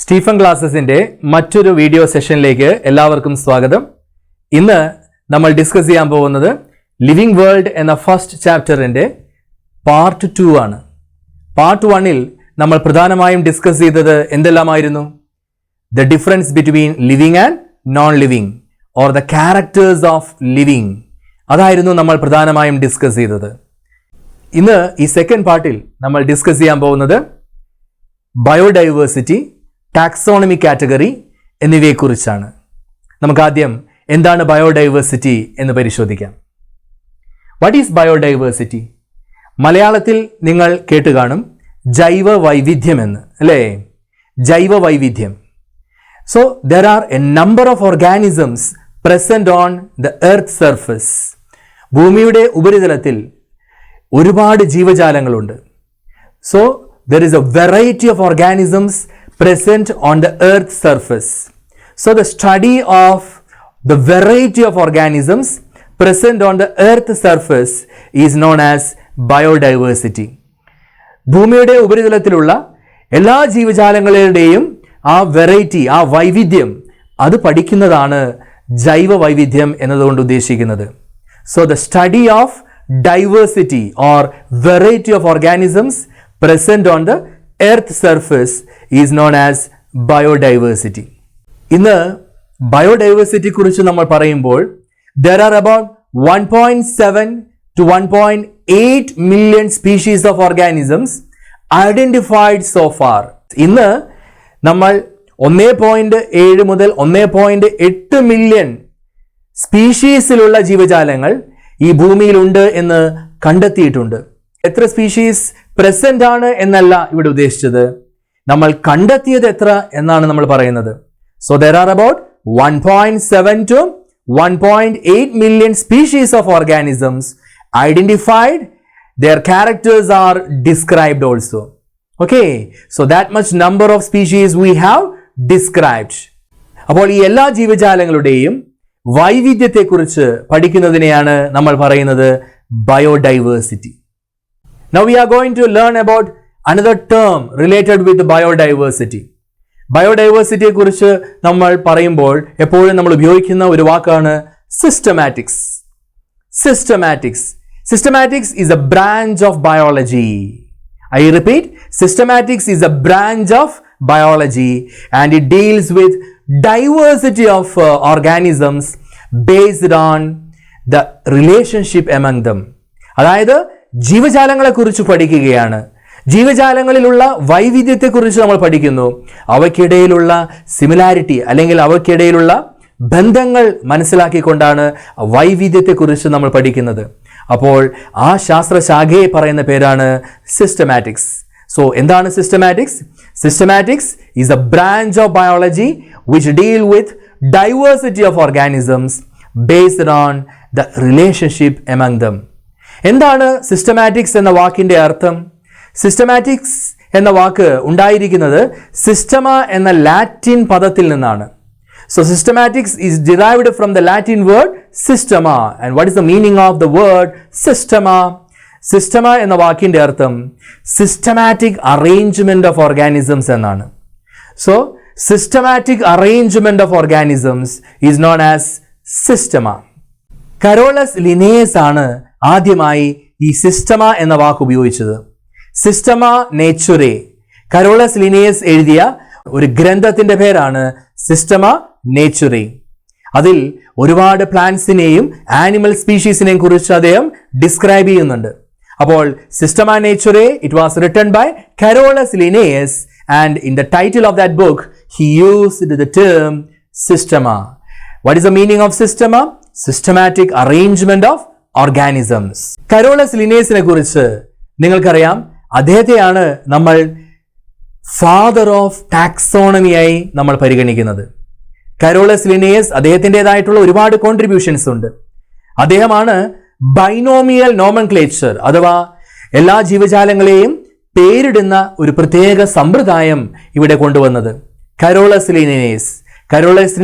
Stephen ക്ലാസസിന്റെ മറ്റൊരു video സെഷനിലേക്ക് എല്ലാവർക്കും സ്വാഗതം. ഇന്ന് നമ്മൾ ഡിസ്കസ് ചെയ്യാൻ പോകുന്നത് ലിവിംഗ് വേൾഡ് എന്ന ഫസ്റ്റ് ചാപ്റ്ററിന്റെ പാർട്ട് 2 ആണ്. പാർട്ട് 1-ൽ നമ്മൾ പ്രധാനമായും ഡിസ്കസ് ചെയ്തത് എന്തെല്ലാമായിരുന്നു? The difference between living and non living or the characters of living, അതായിരുന്നു നമ്മൾ പ്രധാനമായും ഡിസ്കസ് ചെയ്തത്. ഇന്ന് ഈ സെക്കൻഡ് പാർട്ടിൽ നമ്മൾ ഡിസ്കസ് ചെയ്യാൻ പോകുന്നത് ബയോഡൈവേഴ്സിറ്റി, ടാക്സോണമി കാറ്റഗറി എന്നിവയെക്കുറിച്ചാണ്. നമുക്ക് ആദ്യം എന്താണ് ബയോഡൈവേഴ്സിറ്റി എന്ന് പരിശോധിക്കാം. What is biodiversity? മലയാളത്തിൽ നിങ്ങൾ കേട്ട് കാണും ജൈവ വൈവിധ്യം എന്ന്, അല്ലേ? ജൈവ വൈവിധ്യം. So there are a number of organisms present on the earth surface. ഭൂമിയുടെ ഉപരിതലത്തിൽ ഒരുപാട് ജീവജാലങ്ങളുണ്ട്. So there is a variety of organisms present on the earth's surface. So the study of the variety of organisms present on the earth's surface is known as biodiversity. ഭൂമിയുടെ ഉപരിതലത്തിലുള്ള എല്ലാ ജീവജാലങ്ങളുടെയും ആ variety, ആ വൈവിധ്യം, അത് പഠിക്കുന്നതാണ് ജൈവ വൈവിധ്യം എന്നതുകൊണ്ട് ഉദ്ദേശിക്കുന്നത്. So the study of diversity or variety of organisms present on the earth surface is known as biodiversity. ഇന്ന് ബയോഡൈവേഴ്സിറ്റി കുറിച്ച് നമ്മൾ പറയുമ്പോൾ there are about 1.7 to 1.8 million species of organisms identified so far. ഇന്ന് നമ്മൾ 1.7 മുതൽ 1.8 മില്യൺ സ്പീഷീസിലുള്ള ജീവജാലങ്ങൾ ഈ ഭൂമിയിലുണ്ട് എന്ന് കണ്ടെത്തിയിട്ടുണ്ട്. എത്ര സ്പീഷീസ് പ്രസന്റ് ആണ് എന്നല്ല ഇവിടെ ഉദ്ദേശിച്ചത്, നമ്മൾ കണ്ടെത്തിയത് എത്ര എന്നാണ് നമ്മൾ പറയുന്നത്. So there are about 1.7 to 1.8 million species of organisms identified. Their characters are described also. Okay, so that much number of species we have described. അപ്പോൾ ഈ എല്ലാ ജീവജാലങ്ങളുടെയും വൈവിധ്യത്തെക്കുറിച്ച് പഠിക്കുന്നതിനെയാണ് നമ്മൾ പറയുന്നത് biodiversity. Now we are going to learn about another term related with biodiversity. ബയോഡൈവേഴ്സിറ്റിയെ കുറിച്ച് നമ്മൾ പറയുമ്പോൾ എപ്പോഴും നമ്മൾ ഉപയോഗിക്കുന്ന ഒരു വാക്കാണ് systematics. Systematics is a branch of biology. I repeat, systematics is a branch of biology and it deals with diversity of organisms based on the relationship among them. അതായത് ജീവജാലങ്ങളെ കുറിച്ച് പഠിക്കുകയാണ്. ജീവജാലങ്ങളിലുള്ള വൈവിധ്യത്തെക്കുറിച്ച് നമ്മൾ പഠിക്കുന്നു. അവയ്ക്കിടയിലുള്ള സിമിലാരിറ്റി അല്ലെങ്കിൽ അവയ്ക്കിടയിലുള്ള ബന്ധങ്ങൾ മനസ്സിലാക്കിക്കൊണ്ടാണ് വൈവിധ്യത്തെക്കുറിച്ച് നമ്മൾ പഠിക്കുന്നത്. അപ്പോൾ ആ ശാസ്ത്രശാഖയെ പറയുന്ന പേരാണ് സിസ്റ്റമാറ്റിക്സ്. സോ എന്താണ് systematics? Systematics is A branch of biology which deal with diversity of organisms based on the relationship among them. എന്താണ് സിസ്റ്റമാറ്റിക്സ് എന്ന വാക്കിന്റെ അർത്ഥം? സിസ്റ്റമാറ്റിക്സ് എന്ന വാക്ക് ഉണ്ടായിരിക്കുന്നത് സിസ്റ്റമ എന്ന ലാറ്റിൻ പദത്തിൽ നിന്നാണ്. So systematics is derived from the Latin word systema. And what is the meaning of the word systema? Systema എന്ന വാക്കിന്റെ അർത്ഥം സിസ്റ്റമാറ്റിക് അറേഞ്ച്മെന്റ് ഓഫ് ഓർഗാനിസംസ് എന്നാണ്. So systematic arrangement of organisms is known as systema. Carolus Linnaeus ആണ് ആദ്യമായി ഈ systema എന്ന വാക്ക് ഉപയോഗിച്ചത്. Systema നേച്ചുറേ. Carolus Linnaeus എഴുതിയ ഒരു ഗ്രന്ഥത്തിന്റെ പേരാണ് സിസ്റ്റമ നേച്ചുറേ. അതിൽ ഒരുപാട് പ്ലാന്റ്സിനെയും ആനിമൽ സ്പീഷീസിനെയും കുറിച്ച് അദ്ദേഹം ഡിസ്ക്രൈബ് ചെയ്യുന്നുണ്ട്. അപ്പോൾ Systema Naturae, it was written by Carolus Linnaeus and in the title of that book he used the term Systema. What is the meaning of Systema? Systematic arrangement of organisms. Carolus ലിനേയസിനെ കുറിച്ച് നിങ്ങൾക്കറിയാം, അദ്ദേഹത്തെയാണ് നമ്മൾ father of ടാക്സോണമിയായി നമ്മൾ പരിഗണിക്കുന്നത്. Carolus Linnaeus അദ്ദേഹത്തിൻ്റെതായിട്ടുള്ള ഒരുപാട് contributions ഉണ്ട്. അദ്ദേഹമാണ് binomial nomenclature അഥവാ എല്ലാ ജീവജാലങ്ങളെയും പേരിടുന്ന ഒരു പ്രത്യേക സമ്പ്രദായം ഇവിടെ കൊണ്ടുവന്നത്. Carolus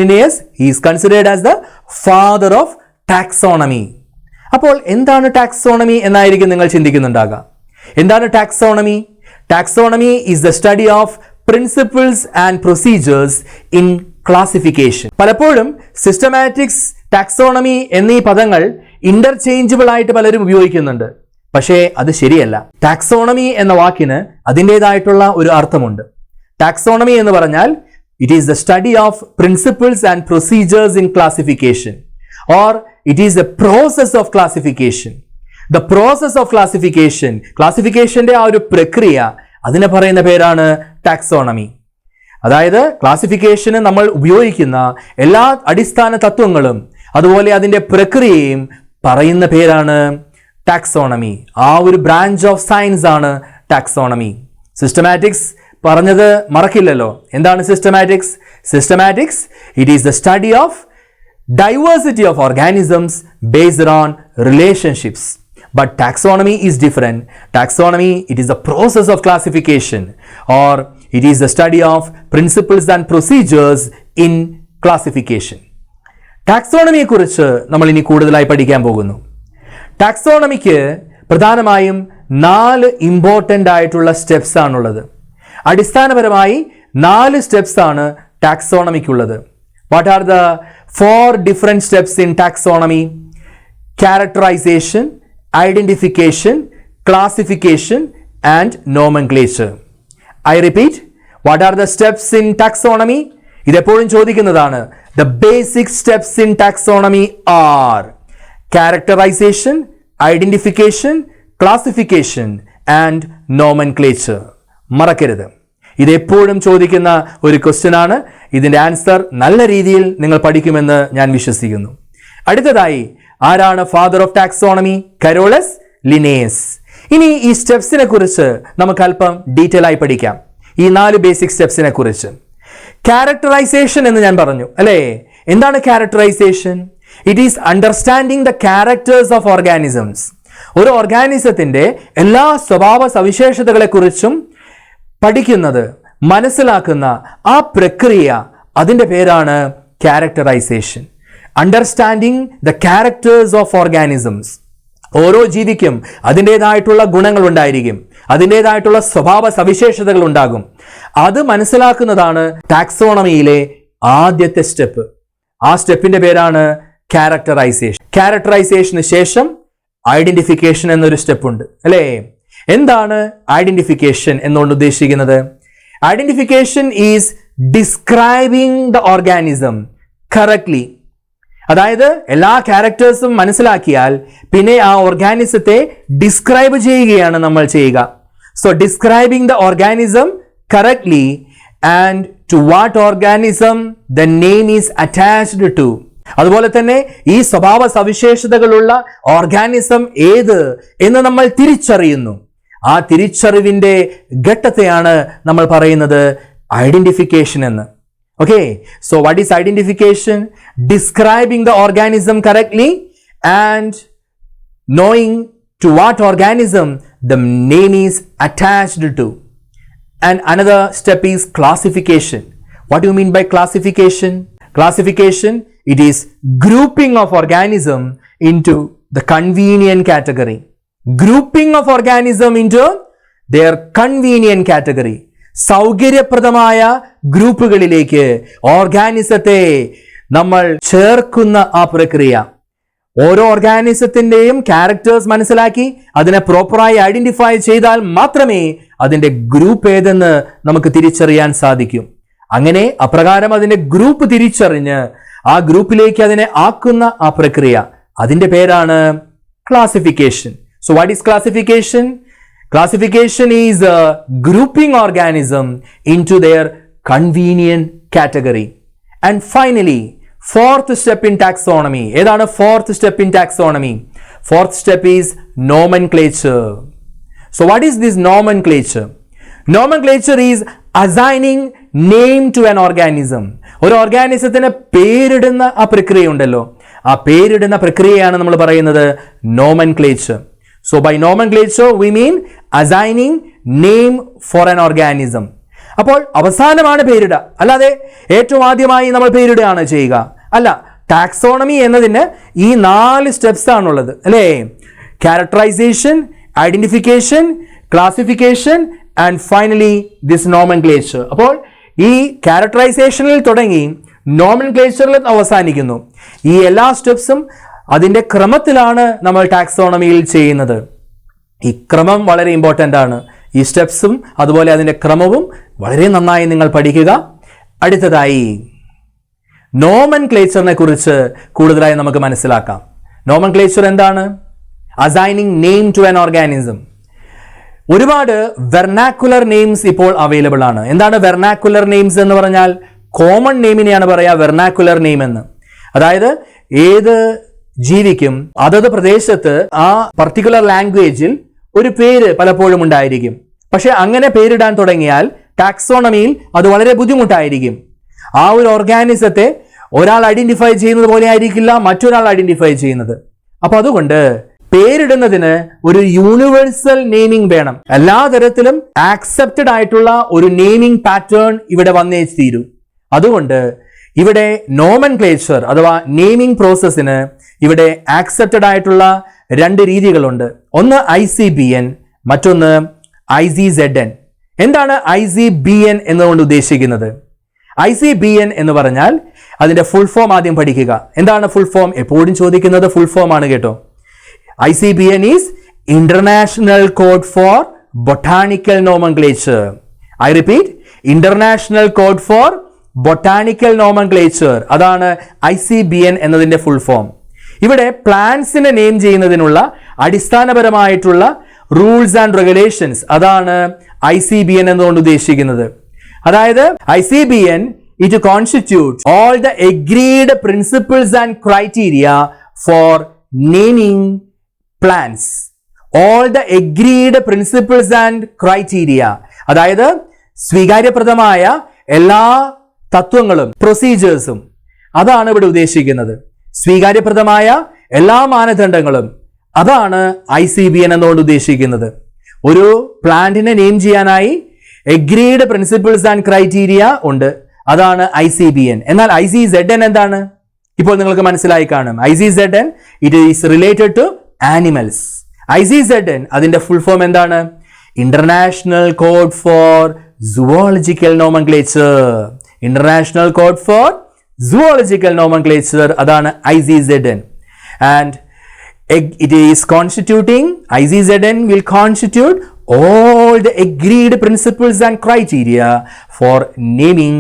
Linnaeus is considered as the father of taxonomy. അപ്പോൾ എന്താണ് ടാക്സോണമി എന്നായിരിക്കും നിങ്ങൾ ചിന്തിക്കുന്നുണ്ടാകാം. എന്താണ് taxonomy? Taxonomy is the study of principles and procedures in classification. പലപ്പോഴും സിസ്റ്റമാറ്റിക്സ്, ടാക്സോണമി എന്നീ പദങ്ങൾ ഇന്റർചേഞ്ചബിൾ ആയിട്ട് പലരും ഉപയോഗിക്കുന്നുണ്ട്. പക്ഷേ അത് ശരിയല്ല. ടാക്സോണമി എന്ന വാക്കിന് അതിൻ്റെതായിട്ടുള്ള ഒരു അർത്ഥമുണ്ട്. ടാക്സോണമി എന്ന് പറഞ്ഞാൽ it is the study of principles and procedures in classification, or it is a process of classification. The process of classification, classificationന്റെ ആ ഒരു പ്രക്രിയ, അതിനെ പറയുന്ന പേരാണ് ടാക്സോണമി. അതായത് ക്ലാസിഫിക്കേഷന് നമ്മൾ ഉപയോഗിക്കുന്ന എല്ലാ അടിസ്ഥാന തത്വങ്ങളും അതുപോലെ അതിൻ്റെ പ്രക്രിയയും പറയുന്ന പേരാണ് ടാക്സോണമി. ആ ഒരു ബ്രാഞ്ച് ഓഫ് സയൻസ് ആണ് ടാക്സോണമി. സിസ്റ്റമാറ്റിക്സ് പറഞ്ഞത് മറക്കില്ലല്ലോ. എന്താണ് systematics? Systematics, it is the study of diversity of organisms based on relationships. But taxonomy is different. Taxonomy, it is the process of classification, or it is the study of principles and procedures in classification. ടാക്സോണമിയെ കുറിച്ച് നമ്മൾ ഇനി കൂടുതലായി പഠിക്കാൻ പോകുന്നു. Taxonomic പ്രധാനമായും 4 important ആയിട്ടുള്ള steps ആണുള്ളത്. അടിസ്ഥാനപരമായി 4 സ്റ്റെപ്സ് ആണ് ടാക്സോണമിക്കുള്ളത്. What are the 4 different steps in taxonomy? Characterisation, identification, classification and nomenclature. I repeat, what are the steps in taxonomy? ഇതെപ്പോഴും ചോദിക്കുന്നതാണ്. The basic steps in taxonomy are characterization, identification, classification and nomenclature. മറക്കരുത്, ഇതെപ്പോഴും ചോദിക്കുന്ന ഒരു question ആണ്. ഇതിൻ്റെ answer നല്ല രീതിയിൽ നിങ്ങൾ പഠിക്കുമെന്ന് ഞാൻ വിശ്വസിക്കുന്നു. അടുത്തതായി, ആരാണ് father of taxonomy? Carolus Linnaeus. ഇനി ഈ സ്റ്റെപ്സിനെ കുറിച്ച് നമുക്ക് അല്പം ഡീറ്റെയിൽ ആയി പഠിക്കാം. ഈ 4 ബേസിക് സ്റ്റെപ്സിനെ കുറിച്ച്. ക്യാരക്ടറൈസേഷൻ എന്ന് ഞാൻ പറഞ്ഞു അല്ലേ? എന്താണ് characterisation? It is understanding the characters of organisms. ഒരു ഓർഗാനിസത്തിന്റെ എല്ലാ സ്വഭാവ സവിശേഷതകളെ കുറിച്ചും പഠിക്കുന്നത്, മനസ്സിലാക്കുന്ന ആ പ്രക്രിയ, അതിൻ്റെ പേരാണ് characterisation. Understanding the characters of organisms. ഓരോ ജീവിക്കും അതിൻ്റെതായിട്ടുള്ള ഗുണങ്ങൾ ഉണ്ടായിരിക്കും, അതിൻ്റെതായിട്ടുള്ള സ്വഭാവ സവിശേഷതകൾ ഉണ്ടാകും. അത് മനസ്സിലാക്കുന്നതാണ് ടാക്സോണമിയിലെ ആദ്യത്തെ സ്റ്റെപ്പ്. ആ സ്റ്റെപ്പിന്റെ പേരാണ് ക്യാരക്ടറൈസേഷൻ. ക്യാരക്ടറൈസേഷന് ശേഷം ഐഡന്റിഫിക്കേഷൻ എന്നൊരു സ്റ്റെപ്പ് ഉണ്ട് അല്ലേ? എന്താണ് ഐഡന്റിഫിക്കേഷൻ എന്നുകൊണ്ട് ഉദ്ദേശിക്കുന്നത്? Identification is describing the organism correctly. അതായത് എല്ലാ ക്യാരക്ടേഴ്സും മനസ്സിലാക്കിയാൽ പിന്നെ ആ ഓർഗാനിസത്തെ ഡിസ്ക്രൈബ് ചെയ്യുകയാണ് നമ്മൾ ചെയ്യുക. So describing the organism correctly and to what organism the name is attached to. അതുപോലെ തന്നെ ഈ സ്വഭാവ സവിശേഷതകളുള്ള ഓർഗാനിസം ഏത് എന്ന് നമ്മൾ തിരിച്ചറിയുന്നു. ആ തിരിച്ചറിവിന്റെ ഘട്ടത്തെയാണ് നമ്മൾ പറയുന്നത് ഐഡന്റിഫിക്കേഷൻ എന്ന്. Okay, so what is identification? Describing the organism correctly and knowing to what organism the name is attached to. And another step is classification. What do you mean by classification? Classification, it is grouping of organism into the convenient category. Grouping of organism into their convenient category. സൗകര്യപ്രദമായ ഗ്രൂപ്പുകളിലേക്ക് ഓർഗാനിസത്തെ നമ്മൾ ചേർക്കുന്ന ആ പ്രക്രിയ. ഓരോ ഓർഗാനിസത്തിന്റെയും characters മനസ്സിലാക്കി അതിനെ പ്രോപ്പറായി identify ചെയ്താൽ മാത്രമേ അതിന്റെ ഗ്രൂപ്പ് ഏതെന്ന് നമുക്ക് തിരിച്ചറിയാൻ സാധിക്കും. അങ്ങനെ അപ്രകാരം അതിന്റെ ഗ്രൂപ്പ് തിരിച്ചറിഞ്ഞ് ആ ഗ്രൂപ്പിലേക്ക് അതിനെ ആക്കുന്ന ആ പ്രക്രിയ, അതിന്റെ പേരാണ് classification. So what is classification? Classification is grouping organism into their convenient category. And finally, 4th step in taxonomy. ഏതാണ് 4th step in taxonomy? 4th step is nomenclature. So what is this nomenclature? Nomenclature is assigning name to an organism. ഒരു ഓർഗാനിസത്തിന് പേരിടുന്ന ആ പ്രക്രിയ ഉണ്ടല്ലോ, ആ പേരിടുന്ന പ്രക്രിയയാണ് നമ്മൾ പറയുന്നത് nomenclature. So by nomenclature we mean assigning name for an organism. അപ്പോൾ അവസാനമാണ് പേരിടുക, അല്ലാതെ ഏറ്റവും ആദ്യമായി നമ്മൾ പേരിടുകയാണ് ചെയ്യുക അല്ല. ടാക്സോണമി എന്നതിന് ഈ 4 സ്റ്റെപ്സ് ആണുള്ളത് അല്ലേ? Characterisation, identification, classification and finally this nomenclature. അപ്പോൾ ഈ ക്യാരക്ടറൈസേഷനിൽ തുടങ്ങി നോമൻക്ലേച്ചറിൽ അവസാനിക്കുന്നു. ഈ എല്ലാ സ്റ്റെപ്സും അതിൻ്റെ ക്രമത്തിലാണ് നമ്മൾ ടാക്സോണമിയിൽ ചെയ്യുന്നത്. ഈ ക്രമം വളരെ ഇമ്പോർട്ടൻ്റ് ആണ്. ഈ സ്റ്റെപ്സും അതുപോലെ അതിൻ്റെ ക്രമവും വളരെ നന്നായി നിങ്ങൾ പഠിക്കുക. അടുത്തതായി നോമൻക്ലേച്ചറിനെ കുറിച്ച് കൂടുതലായി നമുക്ക് മനസ്സിലാക്കാം. നോമൻക്ലേച്ചർ എന്താണ്? Assigning name to an organism. ഒരുപാട് വെർനാക്കുലർ നെയിംസ് ഇപ്പോൾ അവൈലബിൾ ആണ്. എന്താണ് വെർനാക്കുലർ നെയിംസ് എന്ന് പറഞ്ഞാൽ? കോമൺ നെയിമിനെയാണ് പറയുക വെർനാക്കുലർ നെയിം എന്ന്. അതായത് ഏത് ജീവിക്കും അതത് പ്രദേശത്ത് ആ പർട്ടിക്കുലർ ലാംഗ്വേജിൽ ഒരു പേര് പലപ്പോഴും ഉണ്ടായിരിക്കും. പക്ഷെ അങ്ങനെ പേരിടാൻ തുടങ്ങിയാൽ ടാക്സോണമിയിൽ അത് വളരെ ബുദ്ധിമുട്ടായിരിക്കും. ആ ഒരു ഓർഗാനിസത്തെ ഒരാൾ ഐഡന്റിഫൈ ചെയ്യുന്നത് പോലെ ആയിരിക്കില്ല മറ്റൊരാൾ ഐഡന്റിഫൈ ചെയ്യുന്നത്. അപ്പൊ അതുകൊണ്ട് പേരിടുന്നതിന് ഒരു യൂണിവേഴ്സൽ നെയിമിംഗ് വേണം. എല്ലാ തരത്തിലും ആക്സെപ്റ്റഡ് ആയിട്ടുള്ള ഒരു നെയിമിംഗ് പാറ്റേൺ ഇവിടെ വന്നേ തീരൂ. അതുകൊണ്ട് ഇവിടെ നോമൻക്ലേച്ചർ അഥവാ നെയിമിംഗ് പ്രോസസ്സിന് ഇവിടെ ആക്സെപ്റ്റഡ് ആയിട്ടുള്ള രണ്ട് രീതികളുണ്ട്. ഒന്ന് ICBN, മറ്റൊന്ന് ICZN. എന്താണ് ICBN എന്നതുകൊണ്ട് ഉദ്ദേശിക്കുന്നത്? ICBN എന്ന് പറഞ്ഞാൽ അതിന്റെ ഫുൾ ഫോം ആദ്യം പഠിക്കുക. എന്താണ് ഫുൾ ഫോം? എപ്പോഴും ചോദിക്കുന്നത് ഫുൾ ഫോം ആണ് കേട്ടോ. ICBN is International Code for Botanical Nomenclature. I repeat, International Code for Botanical Nomenclature. അതാണ് ICBN എന്നതിന്റെ ഫുൾ ഫോം. ഇവിടെ പ്ലാന്റ്സിനെ നെയിം ചെയ്യുന്നതിനുള്ള അടിസ്ഥാനപരമായിട്ടുള്ള റൂൾസ് ആൻഡ് റെഗുലേഷൻസ് അതാണ് ICBN എന്നുകൊണ്ട് ഉദ്ദേശിക്കുന്നത്. അതായത് ICBN it constitutes all the agreed principles and criteria for naming plants. All the agreed principles and criteria. അതായത് സ്വീകാര്യപ്രദമായ എല്ലാ തത്വങ്ങളും പ്രൊസീജിയേഴ്സും അതാണ് ഇവിടെ ഉദ്ദേശിക്കുന്നത്. സ്വീകാര്യപ്രദമായ എല്ലാ മാനദണ്ഡങ്ങളും അതാണ് ICBN എന്നുകൊണ്ട് ഉദ്ദേശിക്കുന്നത്. ഒരു പ്ലാന്റിനെ നെയിം ചെയ്യാനായി എഗ്രീഡ് പ്രിൻസിപ്പിൾസ് ആൻഡ് ക്രൈറ്റീരിയ ഉണ്ട്, അതാണ് ICBN. എന്നാൽ ICZN എന്താണ്? ഇപ്പോൾ നിങ്ങൾക്ക് മനസ്സിലായി കാണും. ICZN it is related to animals. ICZN അതിന്റെ ഫുൾ ഫോം എന്താണ്? International code for zoological nomenclature. International code for zoological nomenclature അതാണ് ICZN. and it is constituting, ICZN will constitute all the agreed principles and criteria for naming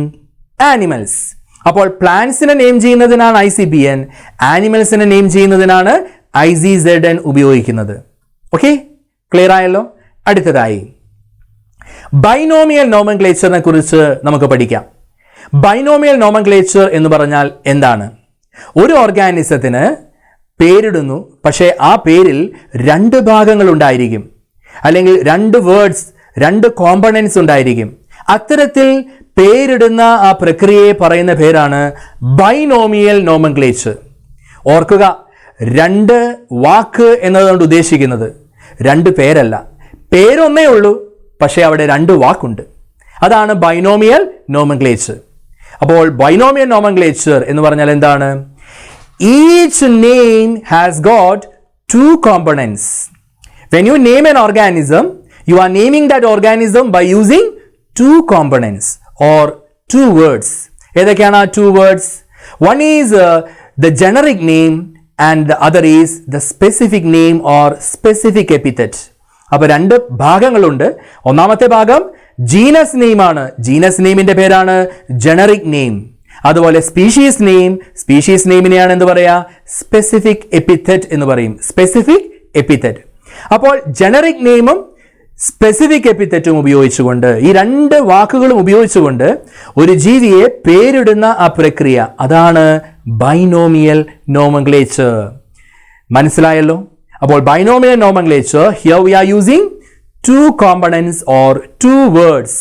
animals. അപ്പോൾ പ്ലാന്റ്സിനെ name ചെയ്യുന്നതിനാണ് ICBN, ആനിമൽസിനെ name ചെയ്യുന്നതിനാണ് ICZN ഉപയോഗിക്കുന്നത്. Okay, clear ആയല്ലോ? അടുത്തതായി binomial നോമൻക്ലേച്ചറിനെ കുറിച്ച് നമുക്ക് പഠിക്കാം. ബൈനോമിയൽ നോമൻക്ലേച്ചർ എന്ന് പറഞ്ഞാൽ എന്താണ്? ഒരു ഓർഗാനിസത്തിന് പേരിടുന്നു, പക്ഷേ ആ പേരിൽ രണ്ട് ഭാഗങ്ങൾ ഉണ്ടായിരിക്കും, അല്ലെങ്കിൽ രണ്ട് വേർഡ്സ്, രണ്ട് കോമ്പണൻസ് ഉണ്ടായിരിക്കും. അത്തരത്തിൽ പേരിടുന്ന ആ പ്രക്രിയയെ പറയുന്ന പേരാണ് ബൈനോമിയൽ നോമൻക്ലേച്ചർ. ഓർക്കുക, രണ്ട് വാക്ക് എന്നതുകൊണ്ട് ഉദ്ദേശിക്കുന്നത് രണ്ട് പേരല്ല. പേരൊന്നേ ഉള്ളൂ, പക്ഷേ അവിടെ രണ്ട് വാക്കുണ്ട്. അതാണ് ബൈനോമിയൽ നോമൻക്ലേച്ചർ. അപ്പോൾ ബൈനോമിയൽ നോമൻക്ലേച്ചർ എന്ന് പറഞ്ഞാൽ എന്താണ്? Each name has got two components. When you name an organism, you are naming that organism by using two components or two words. ഏതൊക്കെയാണ് ആ two words? One is the generic name and the other is the specific name or specific epithet. അപ്പോൾ രണ്ട് ഭാഗങ്ങളുണ്ട്. ഒന്നാമത്തെ ഭാഗം genus name ആണ്. Genus നെയിമിന്റെ പേരാണ് generic name. അതുപോലെ സ്പീഷീസ് നെയിം, സ്പീഷീസ് നെയിമിനെയാണ് എന്ത് പറയാ? സ്പെസിഫിക് എപ്പിത്തറ്റ് എന്ന് പറയും. Specific epithet. അപ്പോൾ ജനറിക് നെയിമും സ്പെസിഫിക് എപ്പിത്തറ്റും ഉപയോഗിച്ചുകൊണ്ട്, ഈ രണ്ട് വാക്കുകളും ഉപയോഗിച്ചുകൊണ്ട് ഒരു ജീവിയെ പേരിടുന്ന ആ പ്രക്രിയ അതാണ് ബൈനോമിയൽ നോമൻക്ലേച്ചർ. മനസ്സിലായല്ലോ? അപ്പോൾ binomial nomenclature, here we are using two components or two words.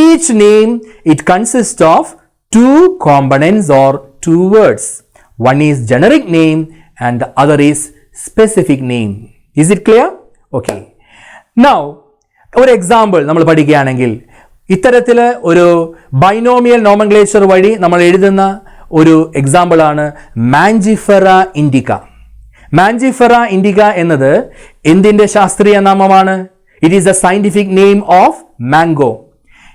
Each name it consists of two components or two words. One is generic name and the other is specific name. Is it clear? Okay. Now, ഒരു example നമ്മൾ പഠിക്കുകയാണെങ്കിൽ, ഇത്തരത്തിൽ ഒരു binomial nomenclature വഴി നമ്മൾ എഴുതുന്ന ഒരു example ആണ് മാഞ്ചിഫെറ ഇൻഡിക്ക. മാഞ്ചിഫെറ ഇൻഡിക്ക എന്നത് എന്തിന്റെ ശാസ്ത്രീയ നാമമാണ്? It is the scientific name of mango.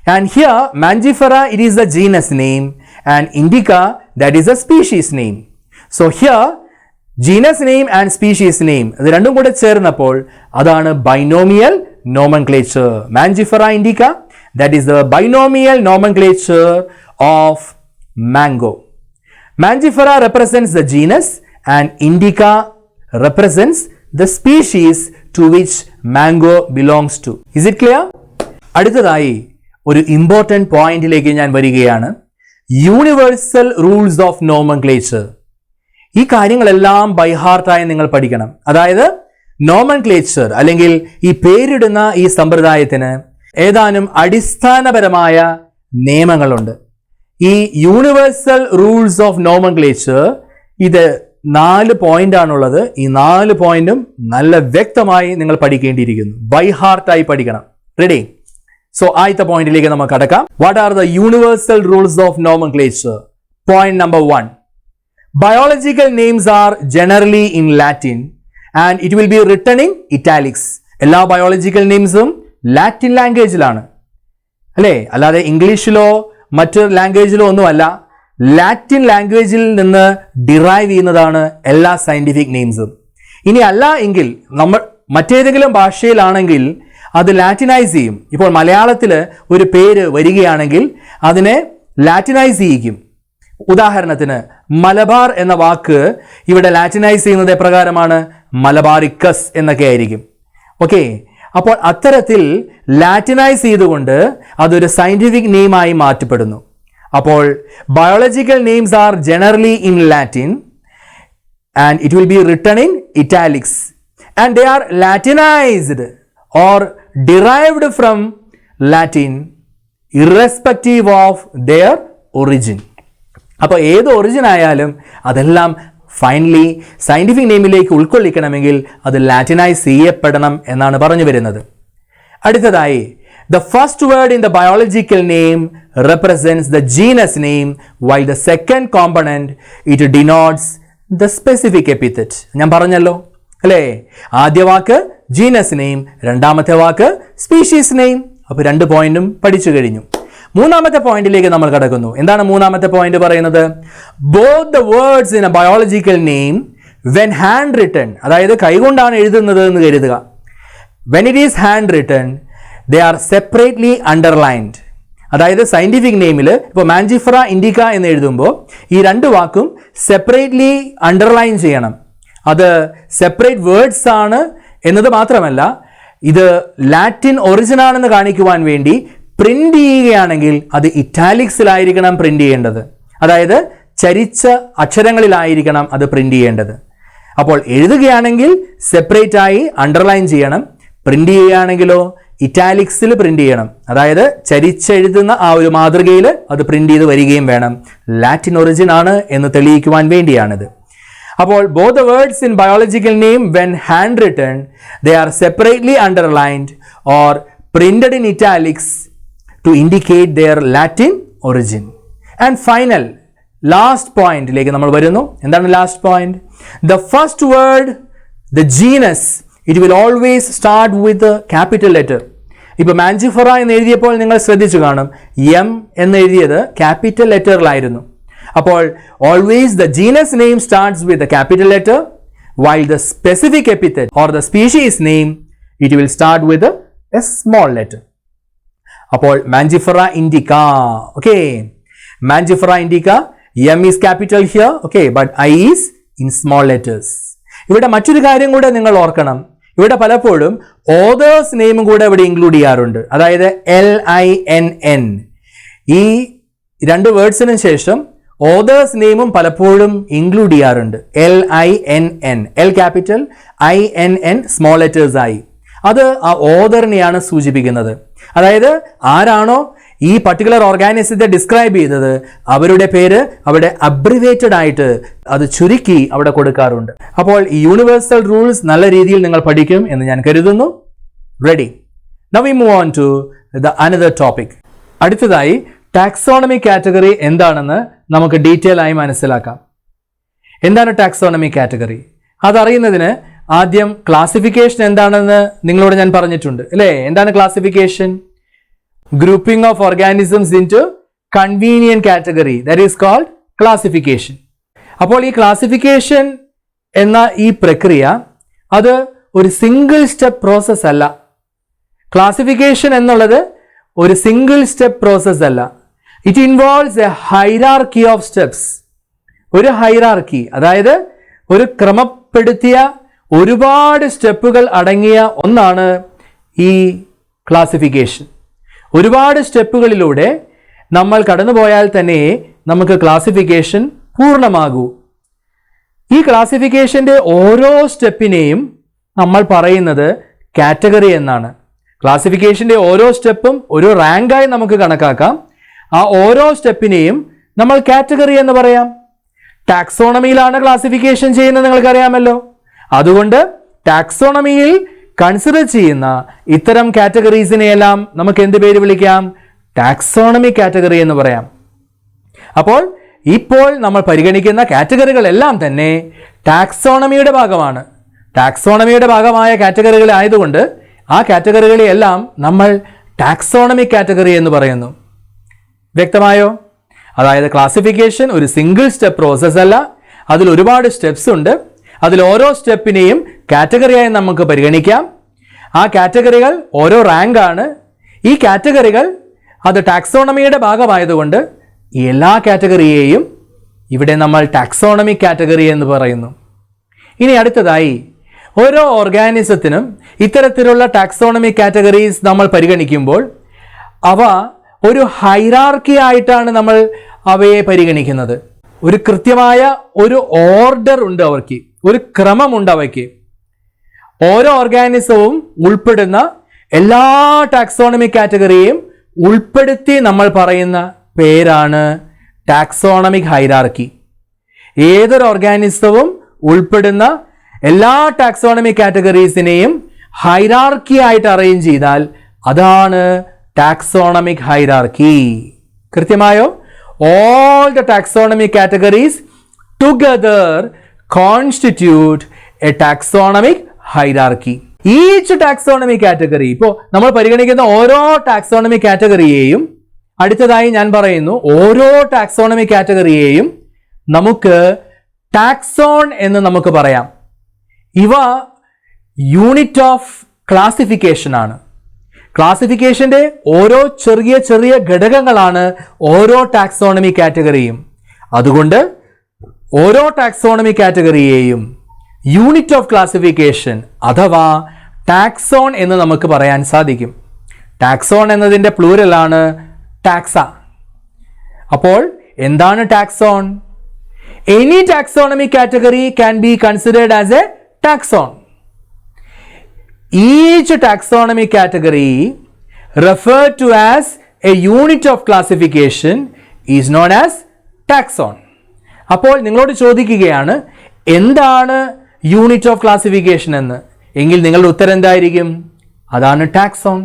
And here Mangifera, it is the genus name, and Indica, that is the species name. So here genus name and species name ഇത് രണ്ടും കൂടെ ചേർന്നപ്പോൾ അതാണ് binomial nomenclature. Mangifera indica, that is the binomial nomenclature of mango. Mangifera represents the genus and Indica represents the species to which mango belongs to. Is it clear? അടുത്തതായി ഒരു important പോയിന്റിലേക്ക് ഞാൻ വരികയാണ്. Universal rules of nomenclature. ഈ കാര്യങ്ങളെല്ലാം by ഹാർട്ടായി നിങ്ങൾ പഠിക്കണം. അതായത് നോമൻക്ലേച്ചർ അല്ലെങ്കിൽ ഈ പേരിടുന്ന ഈ സമ്പ്രദായത്തിന് ഏതാനും അടിസ്ഥാനപരമായ നിയമങ്ങളുണ്ട്. ഈ യൂണിവേഴ്സൽ റൂൾസ് ഓഫ് നോമൻക്ലേച്ചർ ഇത് 4 പോയിന്റ് ആണുള്ളത്. ഈ 4 പോയിന്റും നല്ല വ്യക്തമായി നിങ്ങൾ പഠിക്കേണ്ടിയിരിക്കുന്നു. ബൈ ഹാർട്ടായി പഠിക്കണം. റെഡി? സോ ആദ്യത്തെ പോയിന്റിലേക്ക് നമുക്ക് കടക്കാം. What are the universal rules of nomenclature? Point number 1. Biological names are generally in Latin and it will be written in italics. എല്ലാ ബയോളജിക്കൽ നെയിംസും ലാറ്റിൻ ലാംഗ്വേജിലാണ്, അല്ലേ? അല്ലാതെ ഇംഗ്ലീഷിലോ മറ്റ് ലാംഗ്വേജിലോ ഒന്നുമല്ല. ലാറ്റിൻ ലാംഗ്വേജിൽ നിന്ന് ഡിറൈവ് ചെയ്യുന്നതാണ് എല്ലാ സയന്റിഫിക് നെയിംസും. ഇനി അല്ല എങ്കിൽ നമ്മൾ മറ്റേതെങ്കിലും ഭാഷയിലാണെങ്കിൽ അത് ലാറ്റിനൈസ് ചെയ്യും. ഇപ്പോൾ മലയാളത്തിൽ ഒരു പേര് വരികയാണെങ്കിൽ അതിനെ ലാറ്റിനൈസ് ചെയ്യിക്കും. ഉദാഹരണത്തിന് മലബാർ എന്ന വാക്ക് ഇവിടെ ലാറ്റിനൈസ് ചെയ്യുന്നത് എപ്രകാരമാണ്? മലബാറിക്കസ് എന്നൊക്കെ ആയിരിക്കും. ഓക്കെ, അപ്പോൾ അത്തരത്തിൽ ലാറ്റിനൈസ് ചെയ്തുകൊണ്ട് അതൊരു സയന്റിഫിക് നെയിമായി മാറ്റപ്പെടുന്നു. അപ്പോൾ biological names are generally in Latin and it will be written in italics and they are Latinised or derived from Latin irrespective of their origin. അപ്പോൾ ഏത് ഒറിജിൻ ആയാലും അതെല്ലാം ഫൈനലി സയന്റിഫിക് നെയിമിലേക്ക് ഉൾക്കൊള്ളിക്കണമെങ്കിൽ അത് ലാറ്റിനൈസ് ചെയ്യപ്പെടണം എന്നാണ് പറഞ്ഞു വരുന്നത്. അടുത്തതായി, the first word in the biological name represents the genus name while the second component it denotes the specific epithet. ഞാൻ പറഞ്ഞല്ലോ അല്ലേ? ആദ്യ വാക്ക് ജീനസ് നെയിം, രണ്ടാമത്തെ വാക്ക് സ്പീഷീസ് നെയിം. അപ്പോൾ 2 പോയിന്റും പഠിച്ചു കഴിഞ്ഞു. മൂന്നാമത്തെ പോയിന്റിലേക്ക് നമ്മൾ കടക്കുന്നു. എന്താണ് മൂന്നാമത്തെ പോയിന്റ് പറയുന്നത്? Both the words in A biological name when hand written, അതായത് കൈകൊണ്ടാണ് എഴുതുന്നത് എന്ന് കരുതുക. When it is hand written they are separately underlined. അതായത് സയന്റിഫിക് നെയിമിൽ ഇപ്പോൾ മാഞ്ചിഫറ ഇൻഡിക്ക എന്ന് എഴുതുമ്പോൾ ഈ 2 വാക്കും സെപ്പറേറ്റ്ലി അണ്ടർലൈൻ ചെയ്യണം. അത് സെപ്പറേറ്റ് വേർഡ്സ് ആണ് എന്നത് മാത്രമല്ല, ഇത് ലാറ്റിൻ ഒറിജിൻ ആണെന്ന് കാണിക്കുവാൻ വേണ്ടി പ്രിന്റ് ചെയ്യുകയാണെങ്കിൽ അത് ഇറ്റാലിക്സിലായിരിക്കണം പ്രിന്റ് ചെയ്യേണ്ടത്. അതായത് ചരിച്ച അക്ഷരങ്ങളിലായിരിക്കണം അത് പ്രിന്റ് ചെയ്യേണ്ടത്. അപ്പോൾ എഴുതുകയാണെങ്കിൽ സെപ്പറേറ്റ് ആയി അണ്ടർലൈൻ ചെയ്യണം, പ്രിന്റ് ചെയ്യുകയാണെങ്കിലോ ഇറ്റാലിക്സിൽ പ്രിന്റ് ചെയ്യണം. അതായത് ചരിച്ചെഴുതുന്ന ആ ഒരു മാതൃകയിൽ അത് പ്രിന്റ് ചെയ്ത് വരികയും വേണം. ലാറ്റിൻ ഒറിജിൻ ആണ് എന്ന് തെളിയിക്കുവാൻ വേണ്ടിയാണിത്. അപ്പോൾ both the words in biological name when handwritten they are separately underlined or printed in italics to indicate their Latin origin. And final last point like നമ്മൾ വരുന്നു. എന്താണ് last point? The first word, the genus, it will always start with a capital letter. ഇപ്പോൾ Mangifera എന്ന് എഴുതിയപ്പോൾ നിങ്ങൾ ശ്രദ്ധിച്ചു കാണും, M എന്ന് എഴുതിയത് ക്യാപിറ്റൽ ലെറ്ററിലായിരുന്നു. അപ്പോൾ always the genus name starts with a capital letter while the specific epithet or the species name it will start with a small letter. അപ്പോൾ Mangifera indica, okay, Mangifera indica, M is capital here, okay, but I is in small letters. ഇവിടെ മറ്റൊരു കാര്യം കൂടെ നിങ്ങൾ ഓർക്കണം. ഇവിടെ പലപ്പോഴും authors നെയിമും കൂടെ ഇവിടെ ഇൻക്ലൂഡ് ചെയ്യാറുണ്ട്. അതായത് LINN, ഈ 2 വേർഡ്സിന് ശേഷം ഓതേഴ്സ് നെയിമും പലപ്പോഴും ഇൻക്ലൂഡ് ചെയ്യാറുണ്ട്. LINN, L capital, INN small letters ആയി. അത് ആ ഓതറിനെയാണ് സൂചിപ്പിക്കുന്നത്. അതായത് ആരാണോ ഈ പർട്ടിക്കുലർ ഓർഗാനിസത്തെ ഡിസ്ക്രൈബ് ചെയ്തത് അവരുടെ പേര് അവിടെ അബ്രിവേറ്റഡ് ആയിട്ട് അത് ചുരുക്കി അവിടെ കൊടുക്കാറുണ്ട്. അപ്പോൾ ഈ യൂണിവേഴ്സൽ റൂൾസ് നല്ല രീതിയിൽ നിങ്ങൾ പഠിക്കും എന്ന് ഞാൻ കരുതുന്നു. Ready? Now we move on to the another topic. അടുത്തതായി ടാക്സോണമി കാറ്റഗറി എന്താണെന്ന് നമുക്ക് ഡീറ്റെയിൽ ആയി മനസ്സിലാക്കാം. എന്താണ് ടാക്സോണമി കാറ്റഗറി? അതറിയുന്നതിന് ആദ്യം ക്ലാസിഫിക്കേഷൻ എന്താണെന്ന് നിങ്ങളോട് ഞാൻ പറഞ്ഞിട്ടുണ്ട് അല്ലേ? എന്താണ് classification? grouping of organisms into convenient category, that is called classification. അപ്പോൾ ഈ ക്ലാസിഫിക്കേഷൻ എന്ന ഈ പ്രക്രിയ അത് ഒരു സിംഗിൾ സ്റ്റെപ്പ് പ്രോസസ് അല്ല. ക്ലാസിഫിക്കേഷൻ എന്നുള്ളത് ഒരു സിംഗിൾ സ്റ്റെപ്പ് പ്രോസസ് അല്ല. It involves A hierarchy of steps. ഒരു ഹൈറാർക്കി, അതായത് ഒരു ക്രമപ്പെടുത്തിയ ഒരുപാട് സ്റ്റെപ്പുകൾ അടങ്ങിയ ഒന്നാണ് ഈ ക്ലാസിഫിക്കേഷൻ. ഒരുപാട് സ്റ്റെപ്പുകളിലൂടെ നമ്മൾ കടന്നുപോയാൽ തന്നെ നമുക്ക് ക്ലാസിഫിക്കേഷൻ പൂർണ്ണമാകൂ. ഈ ക്ലാസിഫിക്കേഷൻ്റെ ഓരോ സ്റ്റെപ്പിനെയും നമ്മൾ പറയുന്നത് കാറ്റഗറി എന്നാണ്. ക്ലാസിഫിക്കേഷൻ്റെ ഓരോ സ്റ്റെപ്പും ഒരു റാങ്കായി നമുക്ക് കണക്കാക്കാം. ആ ഓരോ സ്റ്റെപ്പിനെയും നമ്മൾ കാറ്റഗറി എന്ന് പറയാം. ടാക്സോണമിയിലാണ് ക്ലാസിഫിക്കേഷൻ ചെയ്യുന്നത്, നിങ്ങൾക്കറിയാമല്ലോ. അതുകൊണ്ട് ടാക്സോണമിയിൽ കൺസിഡർ ചെയ്യുന്ന ഇത്തരം കാറ്റഗറീസിനെയെല്ലാം നമുക്ക് എന്ത് പേര് വിളിക്കാം? ടാക്സോണമി കാറ്റഗറി എന്ന് പറയാം. അപ്പോൾ ഇപ്പോൾ നമ്മൾ പരിഗണിക്കുന്ന കാറ്റഗറികളെല്ലാം തന്നെ ടാക്സോണമിയുടെ ഭാഗമാണ്. ടാക്സോണമിയുടെ ഭാഗമായ കാറ്റഗറികൾ ആയതുകൊണ്ട് ആ കാറ്റഗറികളെയെല്ലാം നമ്മൾ ടാക്സോണമി കാറ്റഗറി എന്ന് പറയുന്നു. വ്യക്തമായോ? അതായത് ക്ലാസിഫിക്കേഷൻ ഒരു സിംഗിൾ സ്റ്റെപ്പ് പ്രോസസ് അല്ല, അതിൽ ഒരുപാട് സ്റ്റെപ്സ് ഉണ്ട്. അതിൽ ഓരോ സ്റ്റെപ്പിനെയും കാറ്റഗറിയായി നമുക്ക് പരിഗണിക്കാം. ആ കാറ്റഗറികൾ ഓരോ റാങ്കാണ്. ഈ കാറ്റഗറികൾ അത് ടാക്സോണമിയുടെ ഭാഗമായതുകൊണ്ട് എല്ലാ കാറ്റഗറിയെയും ഇവിടെ നമ്മൾ ടാക്സോണമി കാറ്റഗറി എന്ന് പറയുന്നു. ഇനി അടുത്തതായി ഓരോ ഓർഗാനിസത്തിനും ഇത്തരത്തിലുള്ള ടാക്സോണമി കാറ്റഗറീസ് നമ്മൾ പരിഗണിക്കുമ്പോൾ അവ ഒരു ഹൈറാർക്കി ആയിട്ടാണ് നമ്മൾ അവയെ പരിഗണിക്കുന്നത്. ഒരു കൃത്യമായ ഒരു ഓർഡർ ഉണ്ട് അവയ്ക്ക്, ഒരു ക്രമമുണ്ട് അവയ്ക്ക്. ഓരോ ഓർഗാനിസവും ഉൾപ്പെടുന്ന എല്ലാ ടാക്സോണമി കാറ്റഗറിയെയും ഉൾപ്പെടുത്തി നമ്മൾ പറയുന്ന പേരാണ് ടാക്സോണമിക് ഹൈറാർക്കി. ഏതൊരു ഓർഗാനിസവും ഉൾപ്പെടുന്ന എല്ലാ ടാക്സോണമിക് കാറ്റഗറീസിനെയും ഹൈറാർക്കി ആയിട്ട് അറേഞ്ച് ചെയ്താൽ അതാണ് ടാക്സോണമിക് ഹൈറാർക്കി. കൃത്യമായോ? All the taxonomic categories together constitute a taxonomic hierarchy. Each taxonomic category, ഇപ്പോൾ നമ്മൾ പരിഗണിക്കുന്ന ഓരോ ടാക്സോണമിക് കാറ്റഗറിയെയും അടുത്തതായി ഞാൻ പറയുന്നു, ഓരോ ടാക്സോണമിക് കാറ്റഗറിയെയും നമുക്ക് ടാക്സോൺ എന്ന് നമുക്ക് പറയാം. ഇവ യൂണിറ്റ് ഓഫ് ക്ലാസിഫിക്കേഷൻ ആണ്. ക്ലാസിഫിക്കേഷൻ്റെ ഓരോ ചെറിയ ചെറിയ ഘടകങ്ങളാണ് ഓരോ ടാക്സോണമി കാറ്റഗറിയും. അതുകൊണ്ട് ഓരോ ടാക്സോണമി കാറ്റഗറിയെയും യൂണിറ്റ് ഓഫ് ക്ലാസിഫിക്കേഷൻ അഥവാ ടാക്സോൺ എന്ന് നമുക്ക് പറയാൻ സാധിക്കും. ടാക്സോൺ എന്നതിൻ്റെ പ്ലൂരലാണ് ടാക്സ. അപ്പോൾ എന്താണ് taxon? Any taxonomy category can be considered as A taxon. Each taxonomic category referred to as a unit of classification is known as taxon. അപ്പോൾ നിങ്ങളോട് ചോദിക്കുകയാണ് എന്താണ് യൂണിറ്റ് ഓഫ് ക്ലാസിഫിക്കേഷൻ എന്ന്. എങ്കിൽ നിങ്ങളുടെ ഉത്തരം എന്തായിരിക്കും? അതാണ് taxon.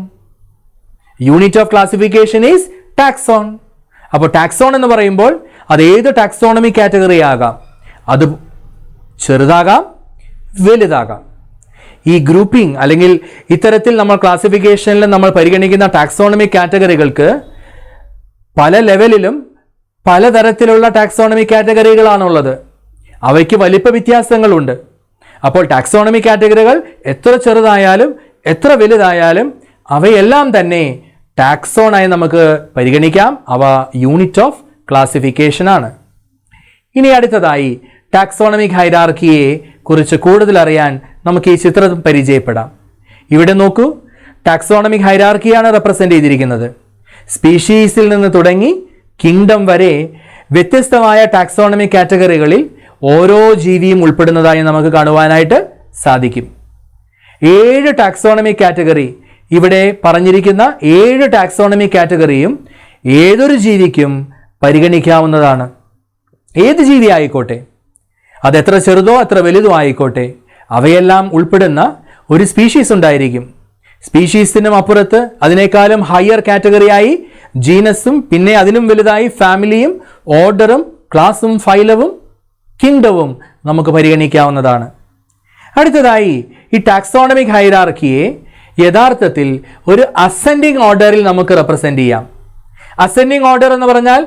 Unit of classification is taxon. അപ്പോൾ ടാക്സോൺ എന്ന് പറയുമ്പോൾ അത് ഏത് ടാക്സോണമി കാറ്റഗറി ആകാം, അത് ചെറുതാകാം വലുതാകാം. ഈ ഗ്രൂപ്പിംഗ് അല്ലെങ്കിൽ ഇത്തരത്തിൽ നമ്മൾ ക്ലാസിഫിക്കേഷനിൽ നമ്മൾ പരിഗണിക്കുന്ന ടാക്സോണമിക് കാറ്റഗറികൾക്ക് പല ലെവലിലും പലതരത്തിലുള്ള ടാക്സോണമിക് കാറ്റഗറികളാണുള്ളത്. അവയ്ക്ക് വലിപ്പ വ്യത്യാസങ്ങളുണ്ട്. അപ്പോൾ ടാക്സോണമിക് കാറ്റഗറികൾ എത്ര ചെറുതായാലും എത്ര വലുതായാലും അവയെല്ലാം തന്നെ ടാക്സോണായി നമുക്ക് പരിഗണിക്കാം. അവ യൂണിറ്റ് ഓഫ് ക്ലാസിഫിക്കേഷൻ ആണ്. ഇനി അടുത്തതായി ടാക്സോണമിക് ഹൈറാർക്കിയെ കുറിച്ച് കൂടുതൽ അറിയാൻ നമുക്ക് ഈ ചിത്രം പരിചയപ്പെടാം. ഇവിടെ നോക്കൂ, ടാക്സോണമിക് ഹൈറാർക്കിയാണ് റെപ്രസെൻ്റ് ചെയ്തിരിക്കുന്നത്. സ്പീഷീസിൽ നിന്ന് തുടങ്ങി കിങ്ഡം വരെ വ്യത്യസ്തമായ ടാക്സോണമിക് കാറ്റഗറികളിൽ ഓരോ ജീവിയും ഉൾപ്പെടുന്നതായി നമുക്ക് കാണുവാനായിട്ട് സാധിക്കും. 7 ടാക്സോണമിക് കാറ്റഗറി, ഇവിടെ പറഞ്ഞിരിക്കുന്ന 7 ടാക്സോണമിക് കാറ്റഗറിയും ഏതൊരു ജീവിക്കും പരിഗണിക്കാവുന്നതാണ്. ഏത് ജീവി ആയിക്കോട്ടെ, അതെത്ര ചെറുതോ എത്ര വലുതോ ആയിക്കോട്ടെ, അവയെല്ലാം ഉൾപ്പെടുന്ന ഒരു സ്പീഷീസ് ഉണ്ടായിരിക്കും. സ്പീഷീസിനും അപ്പുറത്ത് അതിനേക്കാളും ഹയർ കാറ്റഗറിയായി ജീനസും പിന്നെ അതിലും വലുതായി ഫാമിലിയും ഓർഡറും ക്ലാസും ഫൈലവും കിങ്ഡവും നമുക്ക് പരിഗണിക്കാവുന്നതാണ്. അടുത്തതായി ഈ ടാക്സോണമിക് ഹൈറാർക്കിയെ യഥാർത്ഥത്തിൽ ഒരു അസെൻഡിങ് ഓർഡറിൽ നമുക്ക് റെപ്രസെന്റ് ചെയ്യാം. അസെൻഡിങ് ഓർഡർ എന്ന് പറഞ്ഞാൽ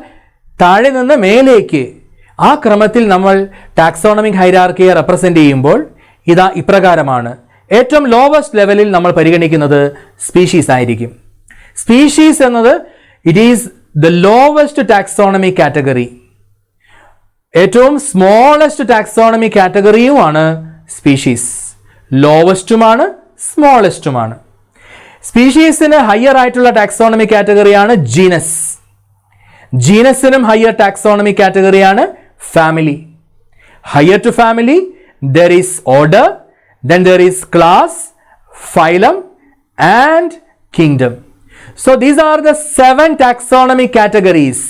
താഴെ നിന്ന് മേലേക്ക് ആ ക്രമത്തിൽ നമ്മൾ ടാക്സോണമിക് ഹൈറാർക്കിയെ റെപ്രസെന്റ് ചെയ്യുമ്പോൾ ഇതാ ഇപ്രകാരമാണ്. ഏറ്റവും ലോവസ്റ്റ് ലെവലിൽ നമ്മൾ പരിഗണിക്കുന്നത് സ്പീഷീസ് ആയിരിക്കും. സ്പീഷീസ് എന്നത് it is the lowest taxonomic category. ഏറ്റവും സ്മോളസ്റ്റ് ടാക്സോണമിക് കാറ്റഗറിയുമാണ് സ്പീഷീസ്. ലോവസ്റ്റുമാണ്, സ്മോളസ്റ്റുമാണ്. സ്പീഷീസിന് ഹയർ ആയിട്ടുള്ള ടാക്സോണമിക് കാറ്റഗറിയാണ് ജീനസ്. ജീനസിനും ഹയർ ടാക്സോണമിക് കാറ്റഗറിയാണ് family. Higher to family there is order, then there is class, phylum and kingdom. So these are the 7 taxonomic categories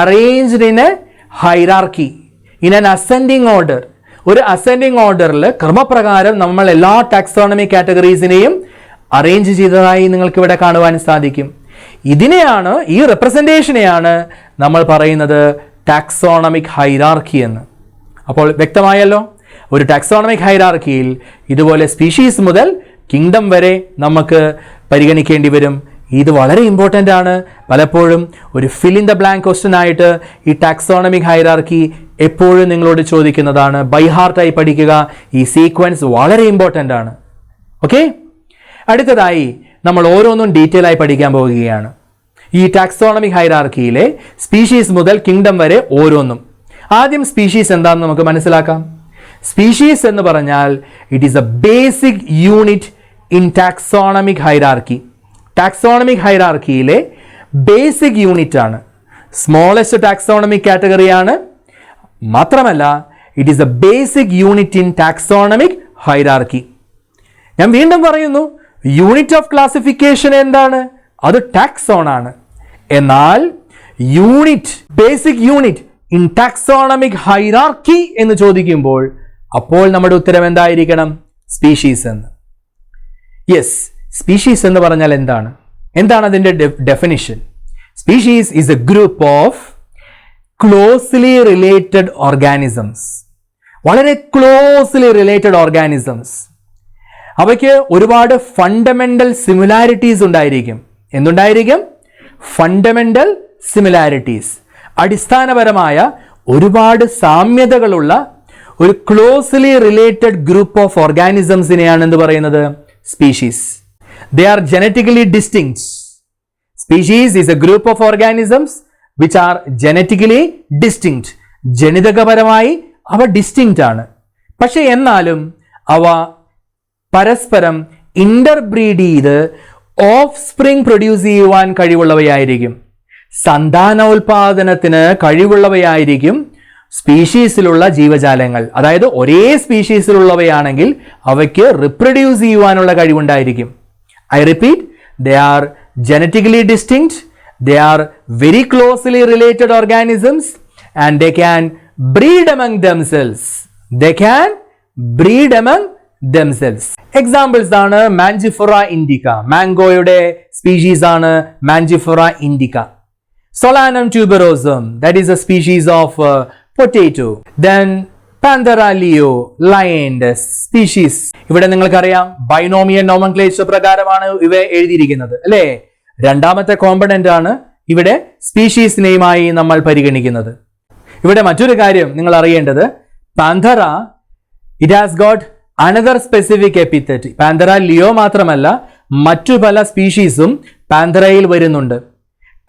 arranged in a hierarchy, in an ascending order. ഒരു ascending ഓർഡറിൽ ക്രമപ്രകാരം നമ്മൾ എല്ലാ taxonomic കാറ്റഗറീസിനെയും arrange ചെയ്തതായി നിങ്ങൾക്ക് ഇവിടെ കാണുവാൻ സാധിക്കും. ഇതിനെയാണ്, ഈ റെപ്രസെൻറ്റേഷനെയാണ് നമ്മൾ പറയുന്നത് ടാക്സോണമിക് ഹൈറാർക്കി എന്ന്. അപ്പോൾ വ്യക്തമായല്ലോ, ഒരു ടാക്സോണമിക് ഹൈറാർക്കിയിൽ ഇതുപോലെ സ്പീഷീസ് മുതൽ കിങ്ഡം വരെ നമുക്ക് പരിഗണിക്കേണ്ടി വരും. ഇത് വളരെ ഇമ്പോർട്ടൻ്റ് ആണ്. പലപ്പോഴും ഒരു fill in the blank question ആയിട്ട് ഈ ടാക്സോണമിക് ഹൈറാർക്കി എപ്പോഴും നിങ്ങളോട് ചോദിക്കുന്നതാണ്. ബൈ ഹാർട്ടായി പഠിക്കുക. ഈ സീക്വൻസ് വളരെ ഇമ്പോർട്ടൻ്റ് ആണ്. ഓക്കെ, അടുത്തതായി നമ്മൾ ഓരോന്നും ഡീറ്റെയിൽ ആയി പഠിക്കാൻ പോവുകയാണ്. ഈ ടാക്സോണമിക് ഹൈറാർക്കിയിലെ സ്പീഷീസ് മുതൽ കിങ്ഡം വരെ ഓരോന്നും. ആദ്യം സ്പീഷീസ് എന്താണെന്ന് നമുക്ക് മനസ്സിലാക്കാം. സ്പീഷീസ് എന്ന് പറഞ്ഞാൽ it is a basic unit in taxonomic hierarchy. Taxonomic ഹൈറാർക്കിയിലെ ബേസിക് യൂണിറ്റ് ആണ്. സ്മോളസ്റ്റ് ടാക്സോണമിക് കാറ്റഗറിയാണ്. മാത്രമല്ല it is a basic unit in taxonomic hierarchy. ഞാൻ വീണ്ടും പറയുന്നു, യൂണിറ്റ് ഓഫ് ക്ലാസിഫിക്കേഷൻ എന്താണ്? അത് ടാക്സോൺ ആണ്. എന്നാൽ unit, basic unit in taxonomic hierarchy എന്ന് ചോദിക്കുമ്പോൾ അപ്പോൾ നമ്മുടെ ഉത്തരം എന്തായിരിക്കണം? സ്പീഷീസ് എന്ന്. യെസ്, സ്പീഷീസ് എന്ന് പറഞ്ഞാൽ എന്താണ്? എന്താണ് അതിൻ്റെ definition? Species is a group of closely related organisms. വളരെ ക്ലോസ്ലി റിലേറ്റഡ് ഓർഗാനിസംസ്. അവയ്ക്ക് ഒരുപാട് ഫണ്ടമെന്റൽ സിമിലാരിറ്റീസ് ഉണ്ടായിരിക്കും. എന്തുണ്ടായിരിക്കും? Fundamental similarities. അടിസ്ഥാനപരമായ ഒരുപാട് സാമ്യതകളുള്ള ഒരു ക്ലോസ്ലി റിലേറ്റഡ് ഗ്രൂപ്പ് ഓഫ് ഓർഗാനിസംസിനെയാണ് എന്ത് പറയുന്നത്? Species. They are genetically distinct. Species is a group of organisms which are genetically distinct. ജനിതകപരമായി അവ ഡിസ്റ്റിങ്ക്റ്റ് ആണ്. പക്ഷെ എന്നാലും അവ പരസ്പരം ഇന്റർബ്രീഡ് ചെയ്ത് ഓഫ് സ്പ്രിംഗ് പ്രൊഡ്യൂസ് ചെയ്യുവാൻ കഴിവുള്ളവയായിരിക്കും. സന്താനോൽപാദനത്തിന് കഴിവുള്ളവയായിരിക്കും സ്പീഷീസിലുള്ള ജീവജാലങ്ങൾ. അതായത് ഒരേ സ്പീഷീസിലുള്ളവയാണെങ്കിൽ അവയ്ക്ക് റിപ്രൊഡ്യൂസ് ചെയ്യുവാനുള്ള കഴിവുണ്ടായിരിക്കും. I repeat, they are genetically distinct, they are very closely related organisms and they can breed among themselves. They can breed among themselves. Examples ആണ് മാഞ്ചിഫോറ ഇൻഡിക്ക. മാംഗോയുടെ സ്പീഷീസ് ആണ് Mangifera Indica. Solanum tuberosum, that is a species of potato. Then Panthera leo, lion species. ഇവിടെ നിങ്ങൾക്കറിയാം binomial nomenclature പ്രകാരമാണ് ഇവ എഴുതിയിരിക്കുന്നത് അല്ലേ? രണ്ടാമത്തെ component ആണ് ഇവിടെ സ്പീഷീസ് നെയിമായി നമ്മൾ പരിഗണിക്കുന്നത്. ഇവിടെ മറ്റൊരു കാര്യം നിങ്ങൾ അറിയേണ്ടത്, Panthera it has got another specific epithet. Panthera Leo മാത്രമല്ല, മറ്റു പല സ്പീഷീസും പാന്തറയിൽ വരുന്നുണ്ട്.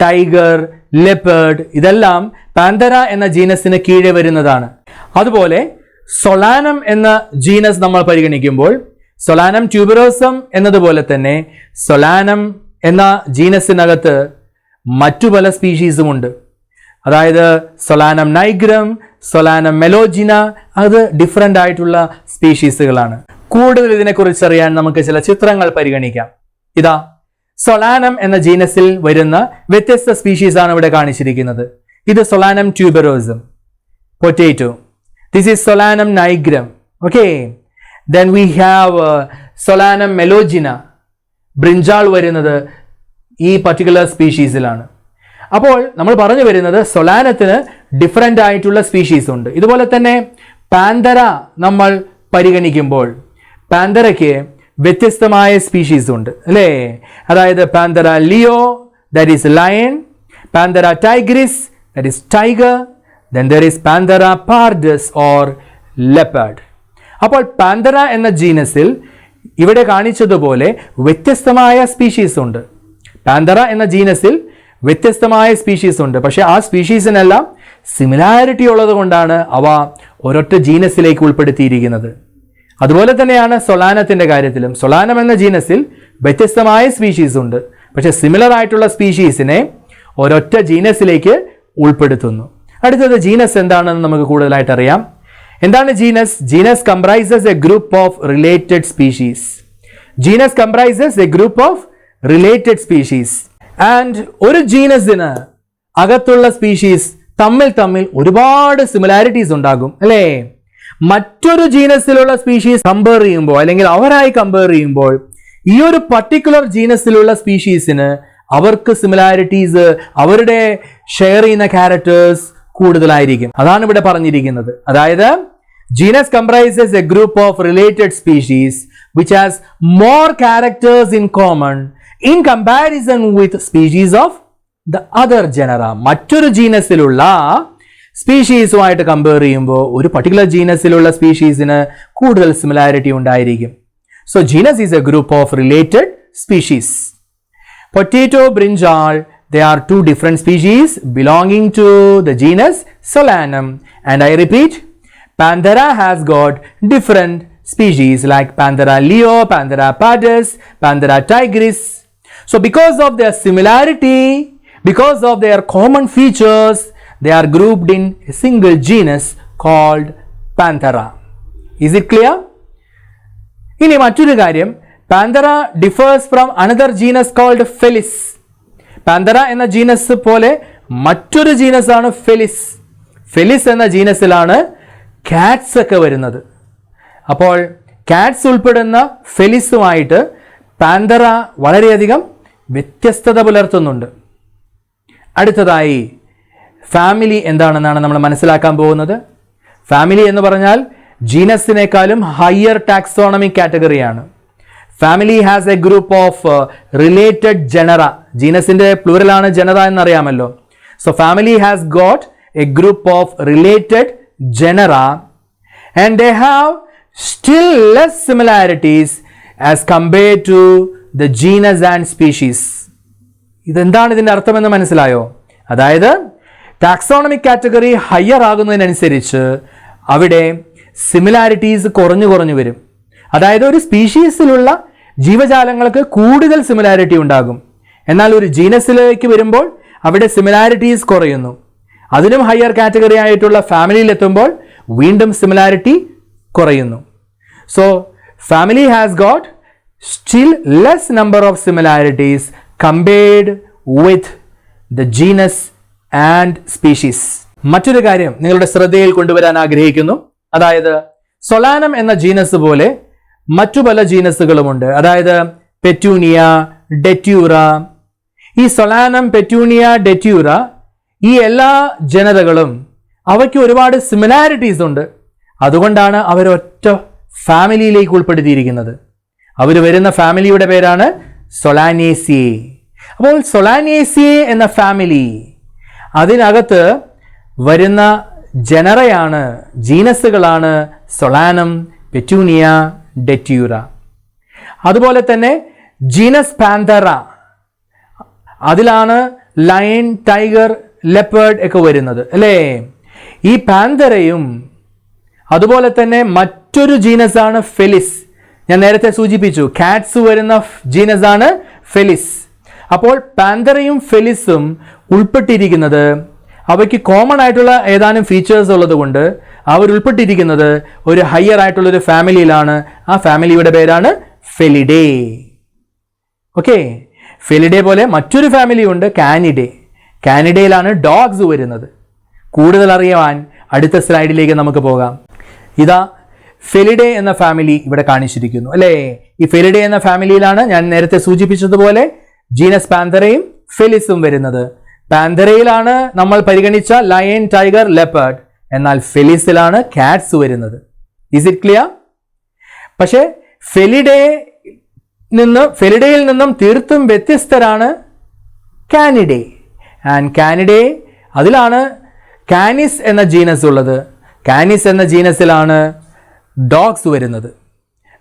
ടൈഗർ, ലെപ്പേർഡ്, ഇതെല്ലാം പാന്തറ എന്ന ജീനസിന് കീഴെ വരുന്നതാണ്. അതുപോലെ സൊളാനം എന്ന ജീനസ് നമ്മൾ പരിഗണിക്കുമ്പോൾ സൊളാനം ട്യൂബറോസം എന്നതുപോലെ തന്നെ സൊളാനം എന്ന ജീനസിനകത്ത് മറ്റു പല സ്പീഷീസും ഉണ്ട്. അതായത് സൊളാനം നൈഗ്രം, സൊളാനം മെലോജിന, അത് ഡിഫറെൻ്റ് ആയിട്ടുള്ള സ്പീഷീസുകളാണ്. കൂടുതൽ ഇതിനെക്കുറിച്ച് അറിയാൻ നമുക്ക് ചില ചിത്രങ്ങൾ പരിഗണിക്കാം. ഇതാ സൊളാനം എന്ന ജീനസിൽ വരുന്ന വ്യത്യസ്ത സ്പീഷീസ് ആണ് ഇവിടെ കാണിച്ചിരിക്കുന്നത്. ഇത് Solanum tuberosum, potato. This is Solanum nigrum. Okay, then we have Solanum melongena. Brinjal വരുന്നത് ഈ പർട്ടിക്കുലർ സ്പീഷീസിലാണ്. അപ്പോൾ നമ്മൾ പറഞ്ഞു വരുന്നത് സൊളാനത്തിന് ഡിഫറെൻ്റ് ആയിട്ടുള്ള സ്പീഷീസ് ഉണ്ട്. ഇതുപോലെ തന്നെ പാന്തറ നമ്മൾ പരിഗണിക്കുമ്പോൾ പാന്തറയ്ക്ക് വ്യത്യസ്തമായ സ്പീഷീസ് ഉണ്ട് അല്ലേ? അതായത് Panthera Leo, that is lion, Panthera Tigris, that is tiger, then there is Panthera pardus or leopard. അപ്പോൾ പാന്തറ എന്ന ജീനസിൽ ഇവിടെ കാണിച്ചതുപോലെ വ്യത്യസ്തമായ സ്പീഷീസ് ഉണ്ട്. പാന്തറ എന്ന ജീനസിൽ വ്യത്യസ്തമായ സ്പീഷീസ് ഉണ്ട്. പക്ഷേ ആ സ്പീഷീസിനെല്ലാം സിമിലാരിറ്റി ഉള്ളത് കൊണ്ടാണ് അവ ഒരൊറ്റ ജീനസിലേക്ക് ഉൾപ്പെടുത്തിയിരിക്കുന്നത്. അതുപോലെ തന്നെയാണ് സൊളാനത്തിൻ്റെ കാര്യത്തിലും. സൊളാനം എന്ന ജീനസിൽ വ്യത്യസ്തമായ സ്പീഷീസ് ഉണ്ട്. പക്ഷേ സിമിലർ ആയിട്ടുള്ള സ്പീഷീസിനെ ഒരൊറ്റ ജീനസിലേക്ക് ഉൾപ്പെടുത്തുന്നു. അടുത്തത് ജീനസ് എന്താണെന്ന് നമുക്ക് കൂടുതലായിട്ട് അറിയാം. എന്താണ് genus? Genus comprises A group of related species. Genus comprises A group of related species. And ഒരു ജീനസിന് അകത്തുള്ള സ്പീഷീസ് തമ്മിൽ ഒരുപാട് സിമിലാരിറ്റീസ് ഉണ്ടാകും അല്ലേ? മറ്റൊരു ജീനസിലുള്ള സ്പീഷീസ് കമ്പയർ ചെയ്യുമ്പോൾ അല്ലെങ്കിൽ അവരായി കമ്പയർ ചെയ്യുമ്പോൾ ഈ ഒരു പർട്ടിക്കുലർ ജീനസിലുള്ള സ്പീഷീസിന് അവർക്ക് സിമിലാരിറ്റീസ്, അവരുടെ ഷെയർ ചെയ്യുന്ന ക്യാരക്ടേഴ്സ് കൂടുതലായിരിക്കും. അതാണ് ഇവിടെ പറഞ്ഞിരിക്കുന്നത്. അതായത് genus comprises A group of related species which has more characters in common in comparison with species of the other genera. മറ്റൊരു ജീനസിലുള്ള സ്പീഷീസുമായിട്ട് കമ്പയർ ചെയ്യുമ്പോൾ ഒരു പർട്ടിക്കുലർ ജീനസിലുള്ള സ്പീഷീസിന് കൂടുതൽ സിമിലാരിറ്റി ഉണ്ടായിരിക്കും. So genus is a group of related species. Potato brinjal, they are two different species belonging to the genus Solanum, and I repeat, Panthera has got different species like Panthera leo, Panthera pardus, Panthera tigris. So because of their similarity, because of their common features, they are grouped in a single genus called Panthera. Is it clear? ഇനി മറ്റൊരു കാര്യം, Panthera differs from another genus called Felis. Panthera എന്ന genus പോലെ മറ്റൊരു genus ആണ് Felis. Felis എന്ന ജീനസിലാണ് Katz ഒക്കെ വരുന്നത്. അപ്പോൾ കാറ്റ്സ് ഉൾപ്പെടുന്ന ഫെലിസുമായിട്ട് പാന്തറ വളരെയധികം വ്യത്യസ്തത പുലർത്തുന്നുണ്ട്. അടുത്തതായി ഫാമിലി എന്താണെന്നാണ് നമ്മൾ മനസ്സിലാക്കാൻ പോകുന്നത്. ഫാമിലി എന്ന് പറഞ്ഞാൽ ജീനസിനേക്കാളും ഹയർ ടാക്സോണമിക് കാറ്റഗറിയാണ്. Family has a group of related genera. ജീനസിന്റെ പ്ലൂറലാണ് ജനറ എന്നറിയാമല്ലോ. So family has got a group of related genera and they have still less similarities as compared to the genus and species. ഇതെന്താണ് ഇതിൻ്റെ അർത്ഥമെന്ന് മനസ്സിലായോ? അതായത് taxonomic category higher ആകുന്നതിനനുസരിച്ച് അവിടെ similarities കുറഞ്ഞു വരും. അതായത് ഒരു സ്പീഷീസിലുള്ള ജീവജാലങ്ങൾക്ക് കൂടുതൽ സിമിലാരിറ്റി ഉണ്ടാകും. എന്നാൽ ഒരു ജീനസിലേക്ക് വരുമ്പോൾ അവിടെ സിമിലാരിറ്റീസ് കുറയുന്നു. അതിനും ഹയർ കാറ്റഗറി ആയിട്ടുള്ള ഫാമിലിയിൽ എത്തുമ്പോൾ വീണ്ടും സിമിലാരിറ്റി കുറയുന്നു. So family has got still less number of similarities compared with the genus and species. മറ്റൊരു കാര്യം നിങ്ങളുടെ ശ്രദ്ധയിൽ കൊണ്ടുവരാൻ ആഗ്രഹിക്കുന്നു. അതായത് സൊളാനം എന്ന ജീനസ് പോലെ മറ്റു പല ജീനസുകളുമുണ്ട്. അതായത് പെറ്റൂണിയ, ഡെറ്റ്യൂറ. ഈ സൊളാനം, പെറ്റൂണിയ, ഡെറ്റ്യൂറ ഈ എല്ലാ ജനതകളും അവയ്ക്ക് ഒരുപാട് സിമിലാരിറ്റീസ് ഉണ്ട്. അതുകൊണ്ടാണ് അവരൊറ്റ ഫാമിലിയിലേക്ക് ഉൾപ്പെടുത്തിയിരിക്കുന്നത്. അവർ വരുന്ന ഫാമിലിയുടെ പേരാണ് സൊളാനേസിയേ. അപ്പോൾ സൊളാനേസിയേ എന്ന ഫാമിലി, അതിനകത്ത് വരുന്ന ജനറയാണ്, ജീനസുകളാണ് സൊളാനം, പെറ്റൂണിയ, ഡെറ്റ്യൂറ. അതുപോലെ തന്നെ ജീനസ് പാന്തറ, അതിലാണ് ലയൺ, ടൈഗർ, ലെപ്പേർഡ് ഒക്കെ വരുന്നത് അല്ലേ? ഈ പാന്തറയും അതുപോലെ തന്നെ മറ്റൊരു ജീനസാണ് ഫെലിസ്. ഞാൻ നേരത്തെ സൂചിപ്പിച്ചു, കാറ്റ്സ് വരുന്ന ജീനസാണ് ഫെലിസ്. അപ്പോൾ പാന്തറയും ഫെലിസും ഉൾപ്പെട്ടിരിക്കുന്നത്, അവയ്ക്ക് കോമൺ ആയിട്ടുള്ള ഏതാനും ഫീച്ചേഴ്സ് ഉള്ളത് കൊണ്ട് അവർ ഉൾപ്പെട്ടിരിക്കുന്നത് ഒരു ഹയർ ആയിട്ടുള്ളൊരു ഫാമിലിയിലാണ്. ആ ഫാമിലിയുടെ പേരാണ് ഫെലിഡേ. ഓക്കെ, ഫെലിഡേ പോലെ മറ്റൊരു ഫാമിലി ഉണ്ട്, കാനിഡേ. കാനിഡയിലാണ് ഡോഗ്സ് വരുന്നത്. കൂടുതൽ അറിയാൻ അടുത്ത സ്ലൈഡിലേക്ക് നമുക്ക് പോകാം. ഇതാ ഫെലിഡേ എന്ന ഫാമിലി ഇവിടെ കാണിച്ചിരിക്കുന്നു അല്ലേ? ഈ ഫെലിഡേ എന്ന ഫാമിലിയിലാണ് ഞാൻ നേരത്തെ സൂചിപ്പിച്ചതുപോലെ ജീനസ് പാന്തറയും ഫെലിസും വരുന്നത്. പാന്തറയിലാണ് നമ്മൾ പരിഗണിച്ച ലയൺ, ടൈഗർ, ലെപ്പേർഡ്. എന്നാൽ ഫെലിസിലാണ് കാറ്റ്സ് വരുന്നത്. Is it clear? പക്ഷേ ഫെലിഡേ ഫെലിഡയിൽ നിന്നും തീർത്തും വ്യത്യസ്തരാണ് കാനിഡേ. ആൻഡ് കാനിഡേ, അതിലാണ് കാനിസ് എന്ന ജീനസ് ഉള്ളത്. കാനിസ് എന്ന ജീനസിലാണ് ഡോഗ്സ് വരുന്നത്.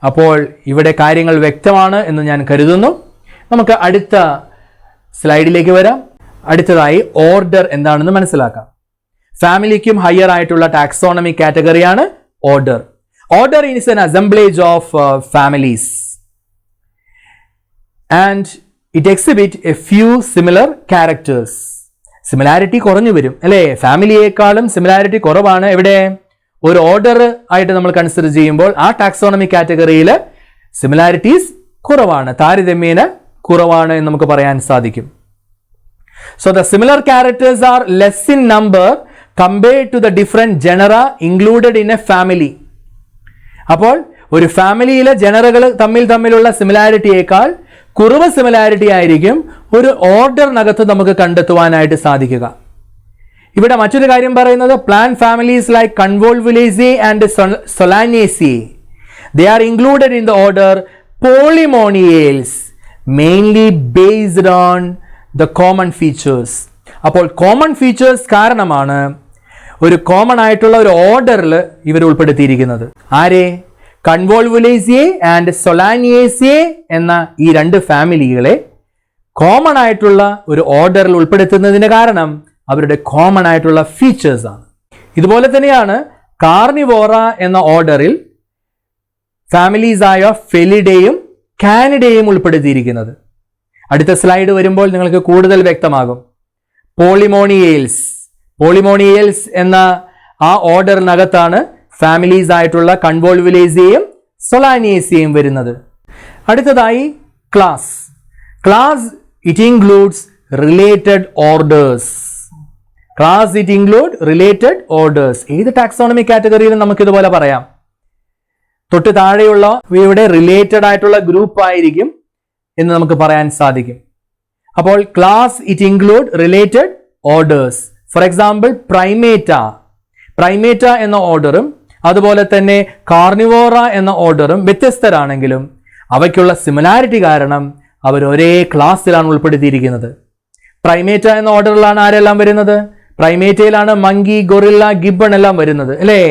അപ്പോൾ ഇവിടെ കാര്യങ്ങൾ വ്യക്തമാണ് എന്ന് ഞാൻ കരുതുന്നു. നമുക്ക് അടുത്ത സ്ലൈഡിലേക്ക് വരാം. അടുത്തതായി ഓർഡർ എന്താണെന്ന് മനസ്സിലാക്കാം. ഫാമിലിക്കും ഹയർ ആയിട്ടുള്ള ടാക്സോണമിക് കാറ്റഗറിയാണ് order. Order is an assemblage of families and it exhibit a few similar characters. Similarity കുറഞ്ഞു വരും അല്ലേ? ഫാമിലിയേക്കാളും സിമിലാരിറ്റി കുറവാണ് എവിടെ? ഒരു ഓർഡർ ആയിട്ട് നമ്മൾ കൺസിഡർ ചെയ്യുമ്പോൾ ആ ടാക്സോണമിക് കാറ്റഗറിയിൽ സിമിലാരിറ്റീസ് കുറവാണ്, താരതമ്യേന കുറവാണ് എന്ന് നമുക്ക് പറയാൻ സാധിക്കും. So the similar characters are less in number compared to the different genera included in a family. അപ്പോൾ ഒരു ഫാമിലിയിലെ ജനറകൾ തമ്മിലുള്ള സിമിലാരിറ്റിയേക്കാൾ കുറവ് സിമിലാരിറ്റി ആയിരിക്കും ഒരു ഓർഡറിനകത്ത് നമുക്ക് കണ്ടെത്തുവാനായിട്ട് സാധിക്കുക. ഇവിടെ മറ്റൊരു കാര്യം പറയുന്നത് plant families like Convolvulaceae and Solanaceae, they are included in the order Polymoniales, mainly based on the common features. അപ്പോൾ കോമൺ ഫീച്ചേഴ്സ് കാരണമാണ് ഒരു കോമൺ ആയിട്ടുള്ള ഒരു ഓർഡറിൽ ഇവർ ഉൾപ്പെടുത്തിയിരിക്കുന്നത്. ആരെ? കൺവോൾവുലേസിയേ ആൻഡ് സൊലാനിയേസിയേ എന്ന ഈ രണ്ട് ഫാമിലികളെ കോമൺ ആയിട്ടുള്ള ഒരു ഓർഡറിൽ ഉൾപ്പെടുത്തുന്നതിന് കാരണം അവരുടെ കോമൺ ആയിട്ടുള്ള ഫീച്ചേഴ്സ് ആണ്. ഇതുപോലെ തന്നെയാണ് കാർണിവോറ എന്ന ഓർഡറിൽ ഫാമിലീസായ ഫെലിഡേയും കാനിഡേയും ഉൾപ്പെടുത്തിയിരിക്കുന്നത്. അടുത്ത സ്ലൈഡ് വരുമ്പോൾ നിങ്ങൾക്ക് കൂടുതൽ വ്യക്തമാകും. പോളിമോണിയേൽസ് എന്ന ആ ഓർഡറിനകത്താണ് ഫാമിലീസ് ആയിട്ടുള്ള കൺവോൾവുലേസിയയും സൊലാനിയേസിയയും വരുന്നത്. അടുത്തതായി class it includes related orders. ഏത് ടാക്സോണമിക് കാറ്റഗറിയിലും നമുക്ക് ഇതുപോലെ പറയാം. തൊട്ട് താഴെയുള്ള ഇവയുടെ റിലേറ്റഡ് ആയിട്ടുള്ള ഗ്രൂപ്പ് ആയിരിക്കും എന്ന് നമുക്ക് പറയാൻ സാധിക്കും. അപ്പോൾ class it include related orders. For example Primata എന്ന ഓർഡറും അതുപോലെ തന്നെ കാർണിവോറ എന്ന ഓർഡറും വ്യത്യസ്തരാണെങ്കിലും അവയ്ക്കുള്ള സിമിലാരിറ്റി കാരണം അവർ ഒരേ ക്ലാസ്സിലാണ് ഉൾപ്പെടുത്തിയിരിക്കുന്നത്. പ്രൈമേറ്റ എന്ന ഓർഡറിലാണ് ആരെല്ലാം വരുന്നത്? പ്രൈമേറ്റയിലാണ് മങ്കി, ഗൊറില്ല, ഗിബൺ എല്ലാം വരുന്നത് അല്ലേ?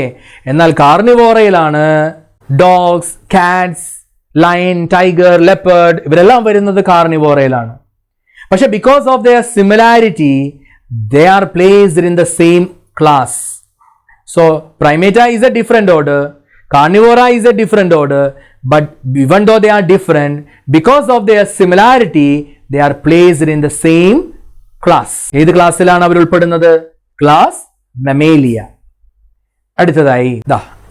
എന്നാൽ കാർണിവോറയിലാണ് dogs, cats, lion, tiger, leopard ഇവരെല്ലാം വരുന്നത് കാർണിവോറയിലാണ്. പക്ഷെ because of their similarity they are placed in the same class. So Primata is a different order, Carnivora is a different order, but even though they are different, because of their similarity they are placed in the same class. ഏത് ക്ലാസ്സിലാണ് അവർ ഉൾപ്പെടുന്നത്? Class Mammalia. അടുത്തതായി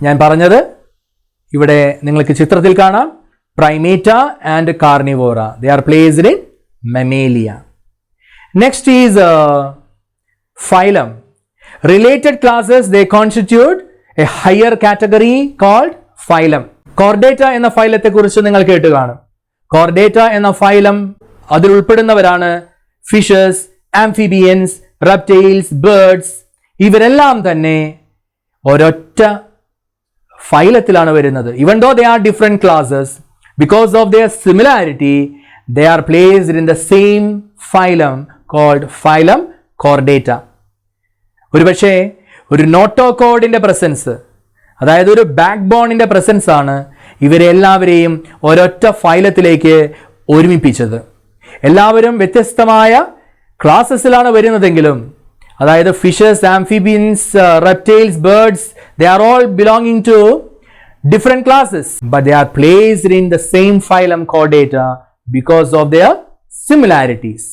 ഞാൻ പറഞ്ഞത് ഇവിടെ നിങ്ങൾക്ക് ചിത്രത്തിൽ കാണാം. Primata and Carnivora, they are placed in Mammalia. Next is phylum. Related classes, they constitute a higher category called phylum. Chordata എന്ന ഫൈലത്തെ കുറിച്ച് നിങ്ങൾ കേട്ട് കാണും. Chordata എന്ന ഫൈലം അതിൽ ഉൾപ്പെടുന്നവരാണ് ഫിഷസ്, ആംഫിബിയൻസ്, റെപ്റ്റൈൽസ്, ബേർഡ്സ്. ഇവരെല്ലാം തന്നെ ഒരൊറ്റ ഫൈലത്തിലാണ് വരുന്നത്. Even though they are different classes, because of their similarity they are placed in the same phylum called phylum Chordata. ഒരുപക്ഷെ ഒരു നോട്ടോകോഡിന്റെ പ്രസൻസ്, അതായത് ഒരു ബാക്ക് ബോണിന്റെ പ്രസൻസ് ആണ് ഇവരെ എല്ലാവരെയും ഒരൊറ്റ ഫൈലത്തിലേക്ക് ഒരുമിപ്പിച്ചത്. എല്ലാവരും വ്യത്യസ്തമായ ക്ലാസ്സസിലാണ് വരുന്നതെങ്കിലും, അതായത് fishes, amphibians, reptiles, birds, they are all belonging to different classes, but they are placed in the same phylum Chordata because of their similarities,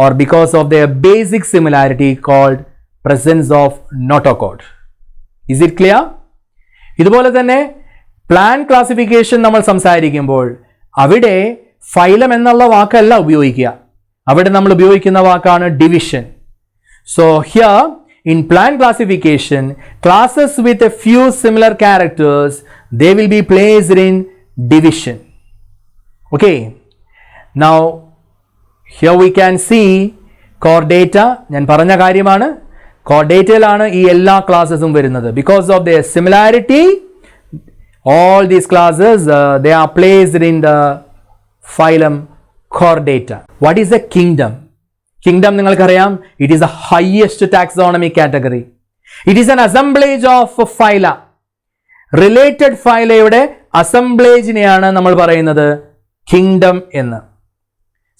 or because of their basic similarity called presence of notochord. Is it clear? ഇതുപോലെ തന്നെ plan classification നമ്മൾ സംസാരിക്കുമ്പോൾ അവിടെ phylum എന്നുള്ള വാക്കല്ല ഉപയോഗിക്കുക. അവിടെ നമ്മൾ ഉപയോഗിക്കുന്ന വാക്കാണ് division. So here in plant classification, classes with a few similar characters, they will be placed in division. Okay. Now here we can see Chordata. ഞാൻ പറഞ്ഞ കാര്യമാണ്, Chordataയിലാണ് ഈ എല്ലാ ക്ലാസ്സസും വരുന്നത്. Because of their similarity, all these classes they are placed in the phylum Chordata. What is a kingdom? Kingdom നിങ്ങൾക്കറിയാം, it is the highest taxonomic category. It is an assemblage of phyla. Related phyla'യുടെ അസംബ്ലേജിനെയാണ് നമ്മൾ പറയുന്നത് kingdom എന്ന്.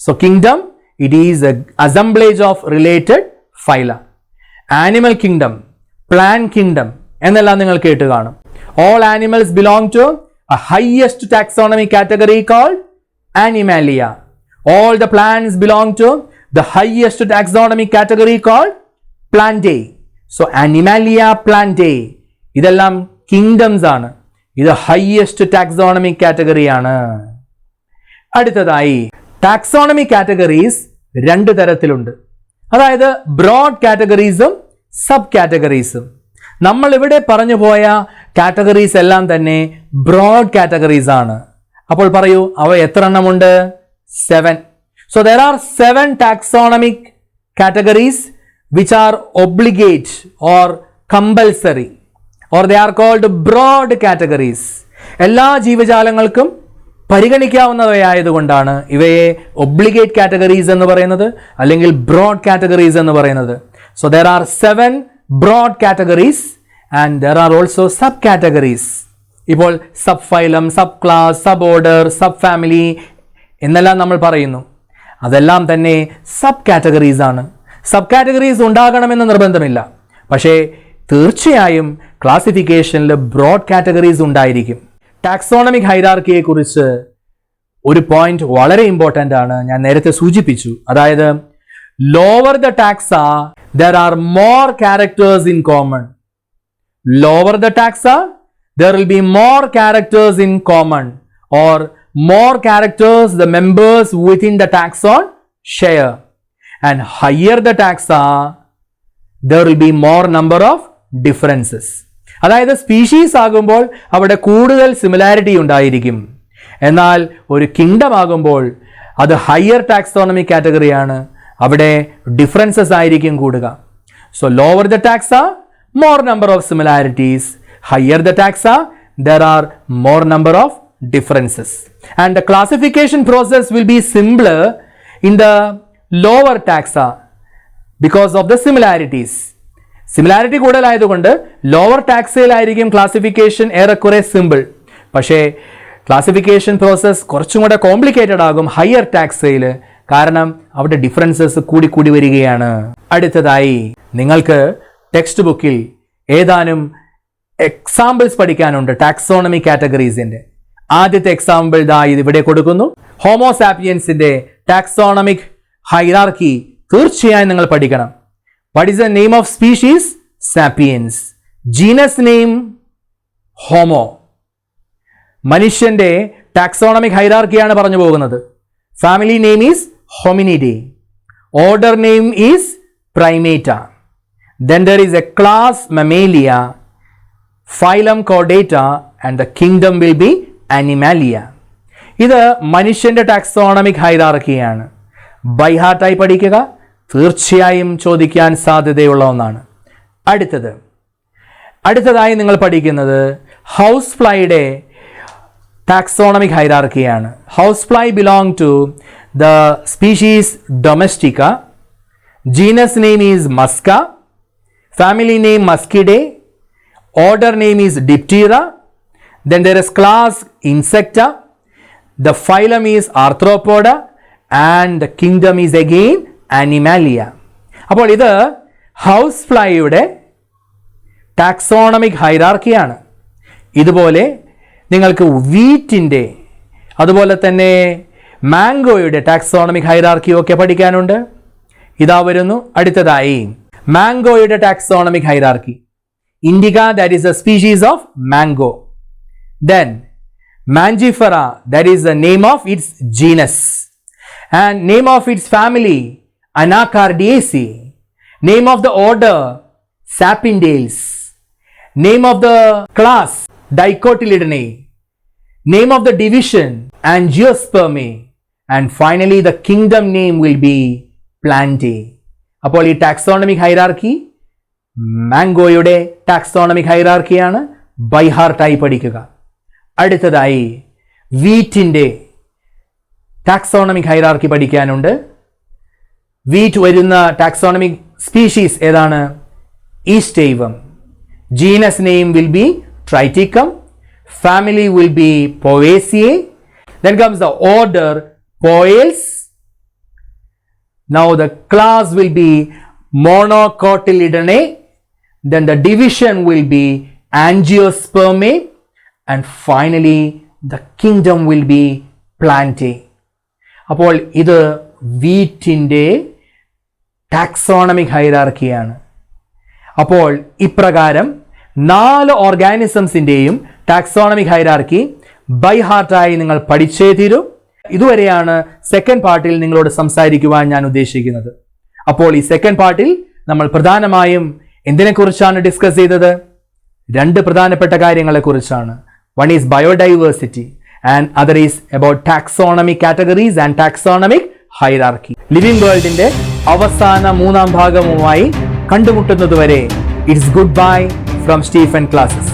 So kingdom, it is an assemblage of related phyla. Animal kingdom, plant kingdom എന്നെല്ലാം നിങ്ങൾ കേട്ട് കാണും. All animals belong to a highest taxonomic category called Animalia. All the plants belong to the highest taxonomic category called Plantae. So Animalia, Plantae ഇതെല്ലാം kingdoms ആണ്. ഇത് highest taxonomic category ആണ്. അടുത്തതായി taxonomic categories രണ്ട് തരത്തിലുണ്ട്. അതായത് ബ്രോഡ് കാറ്റഗറീസും സബ് കാറ്റഗറീസും. നമ്മൾ ഇവിടെ പറഞ്ഞു പോയ കാറ്റഗറീസ് എല്ലാം തന്നെ ബ്രോഡ് കാറ്റഗറീസ് ആണ്. അപ്പോൾ പറയൂ, അവ എത്ര എണ്ണമുണ്ട്? 7. So there are 7 taxonomic categories which are obligate or compulsory, or they are called broad categories. എല്ലാ ജീവജാലങ്ങൾക്കും പരിഗണിക്കാവുന്നവയായതുകൊണ്ടാണ് ഇവയെ ഒബ്ലിഗേറ്റ് കാറ്റഗറീസ് എന്ന് പറയുന്നത്, അല്ലെങ്കിൽ ബ്രോഡ് കാറ്റഗറീസ് എന്ന് പറയുന്നത്. So there are 7 broad categories and there are also subcategories. ഇപ്പോൾ subphylum, subclass, suborder, subfamily എന്നെല്ലാം നമ്മൾ പറയുന്നു. അതെല്ലാം തന്നെ സബ് കാറ്റഗറീസ് ആണ്. സബ് കാറ്റഗറീസ് ഉണ്ടാകണമെന്ന് നിർബന്ധമില്ല, പക്ഷേ തീർച്ചയായും ക്ലാസിഫിക്കേഷനിൽ ബ്രോഡ് കാറ്റഗറീസ് ഉണ്ടായിരിക്കും. ടാക്സോണമിക് ഹൈറാർക്കിയെ കുറിച്ച് ഒരു പോയിന്റ് വളരെ ഇമ്പോർട്ടൻ്റ് ആണ്, ഞാൻ നേരത്തെ സൂചിപ്പിച്ചു. അതായത് lower the taxa there are more characters in common. Lower the taxa there will be more characters in common, or more characters the members within the taxon share. And higher the taxa there will be more number of differences. അതായത് species ആകുമ്പോൾ അവിടെ കൂടുതൽ similarity ഉണ്ടായിരിക്കും, എന്നാൽ ഒരു kingdom ആകുമ്പോൾ അത് higher taxonomic കാറ്റഗറിയാണ്, അവിടെ ഡിഫറൻസസ് ആയിരിക്കും കൂടുക. So lower the taxa more number of similarities, higher the taxa there are more number of differences. And the classification process will be simpler in the lower taxa because of the similarities. Similarity കൂടുതലായതുകൊണ്ട് lower ടാക്സയിലായിരിക്കും classification ഏറെക്കുറെ simple. പക്ഷേ classification process കുറച്ചും കൂടെ complicated ആകും higher ടാക്സയിൽ, കാരണം അവിടെ differences കൂടി വരികയാണ്. അടുത്തതായി നിങ്ങൾക്ക് ടെക്സ്റ്റ് ബുക്കിൽ ഏതാനും എക്സാമ്പിൾസ് പഠിക്കാനുണ്ട് ടാക്സോണമിക് കാറ്റഗറീസിന്റെ. ആദ്യത്തെ എക്സാമ്പിൾ ദാ ഇവിടെ കൊടുക്കുന്നു. ഹോമോസാപ്പിയൻസിന്റെ ടാക്സോണമിക് ഹൈറാർക്കി തീർച്ചയായും നിങ്ങൾ പഠിക്കണം. What is the name of species? Sapiens. Genus name? Homo. മനുഷ്യന്റെ ടാക്സോണമിക് ഹൈറാർക്കിയാണ് പറഞ്ഞു പോകുന്നത്. Family name is Hominidae. Order name is Primata. Then there is a class Mammalia, phylum Chordata, and the kingdom will be Animalia. ഇത് മനുഷ്യന്റെ taxonomic ഹൈറാർക്കിയാണ്. By ഹാർട്ടായി പഠിക്കുക, തീർച്ചയായും ചോദിക്കാൻ സാധ്യതയുള്ള ഒന്നാണ്. അടുത്തതായി നിങ്ങൾ പഠിക്കുന്നത് ഹൗസ് ഫ്ലൈയുടെ ടാക്സോണമിക് ഹൈറാർക്കിയാണ്. House fly belong to the species domestica. Genus name is Musca. Family name Muscidae. Order name is Diptera. Then there is class Insecta. The phylum is Arthropoda and the kingdom is again Animalia. അപ്പോൾ ഇത് house ഫ്ലൈയുടെ taxonomic ഹൈറാർക്കിയാണ്. ഇതുപോലെ നിങ്ങൾക്ക് വീറ്റിൻ്റെ, അതുപോലെ തന്നെ മാംഗോയുടെ taxonomic ഹൈറാർക്കിയും ഒക്കെ പഠിക്കാനുണ്ട്. ഇതാ വരുന്നു. അടുത്തതായി മാംഗോയുടെ taxonomic hierarchy. Indica, that is a species of mango. Then Mangifera, that is the name of its genus, and name of its family Anacardiaceae. Name of the order Sapindales. Name of the class Dicotyledonnae. Name of the division Angiospermae. And finally the kingdom name will be Plantae. അപ്പോൾ ഈ taxonomic hierarchy മാംഗോയുടെ taxonomic ഹൈറാർക്കിയാണ്. By ഹാർട്ടായി പഠിക്കുക. അടുത്തതായി വീറ്റിൻ്റെ taxonomic hierarchy പഠിക്കാനുണ്ട്. Wheat വരുന്ന ടാക്സോണമിക് സ്പീഷീസ് ഏതാണ്? Aestivum. Genus name will be Triticum. Family will be Poaceae. Then comes the order Poales. Now the class will be Monocotyledone. Then the division will be Angiospermae. And finally the kingdom will be Plantae. അപ്പോൾ ഇത് വീറ്റിൻ്റെ taxonomic ഹൈറാർക്കിയാണ്. അപ്പോൾ ഇപ്രകാരം 4 ഓർഗാനിസംസിൻ്റെയും taxonomic hierarchy by ഹാർട്ടായി നിങ്ങൾ പഠിച്ചേ തീരൂ. ഇതുവരെയാണ് second പാർട്ടിൽ നിങ്ങളോട് സംസാരിക്കുവാൻ ഞാൻ ഉദ്ദേശിക്കുന്നത്. അപ്പോൾ ഈ സെക്കൻഡ് പാർട്ടിൽ നമ്മൾ പ്രധാനമായും എന്തിനെക്കുറിച്ചാണ് ഡിസ്കസ് ചെയ്തത്? 2 പ്രധാനപ്പെട്ട കാര്യങ്ങളെക്കുറിച്ചാണ്. One is biodiversity and other is about taxonomic categories and taxonomic hierarchy. Living വേൾഡിന്റെ അവസാന 3ാം ഭാഗവുമായി കണ്ടുമുട്ടുന്നതുവരെ it's good bye from Stephen classes.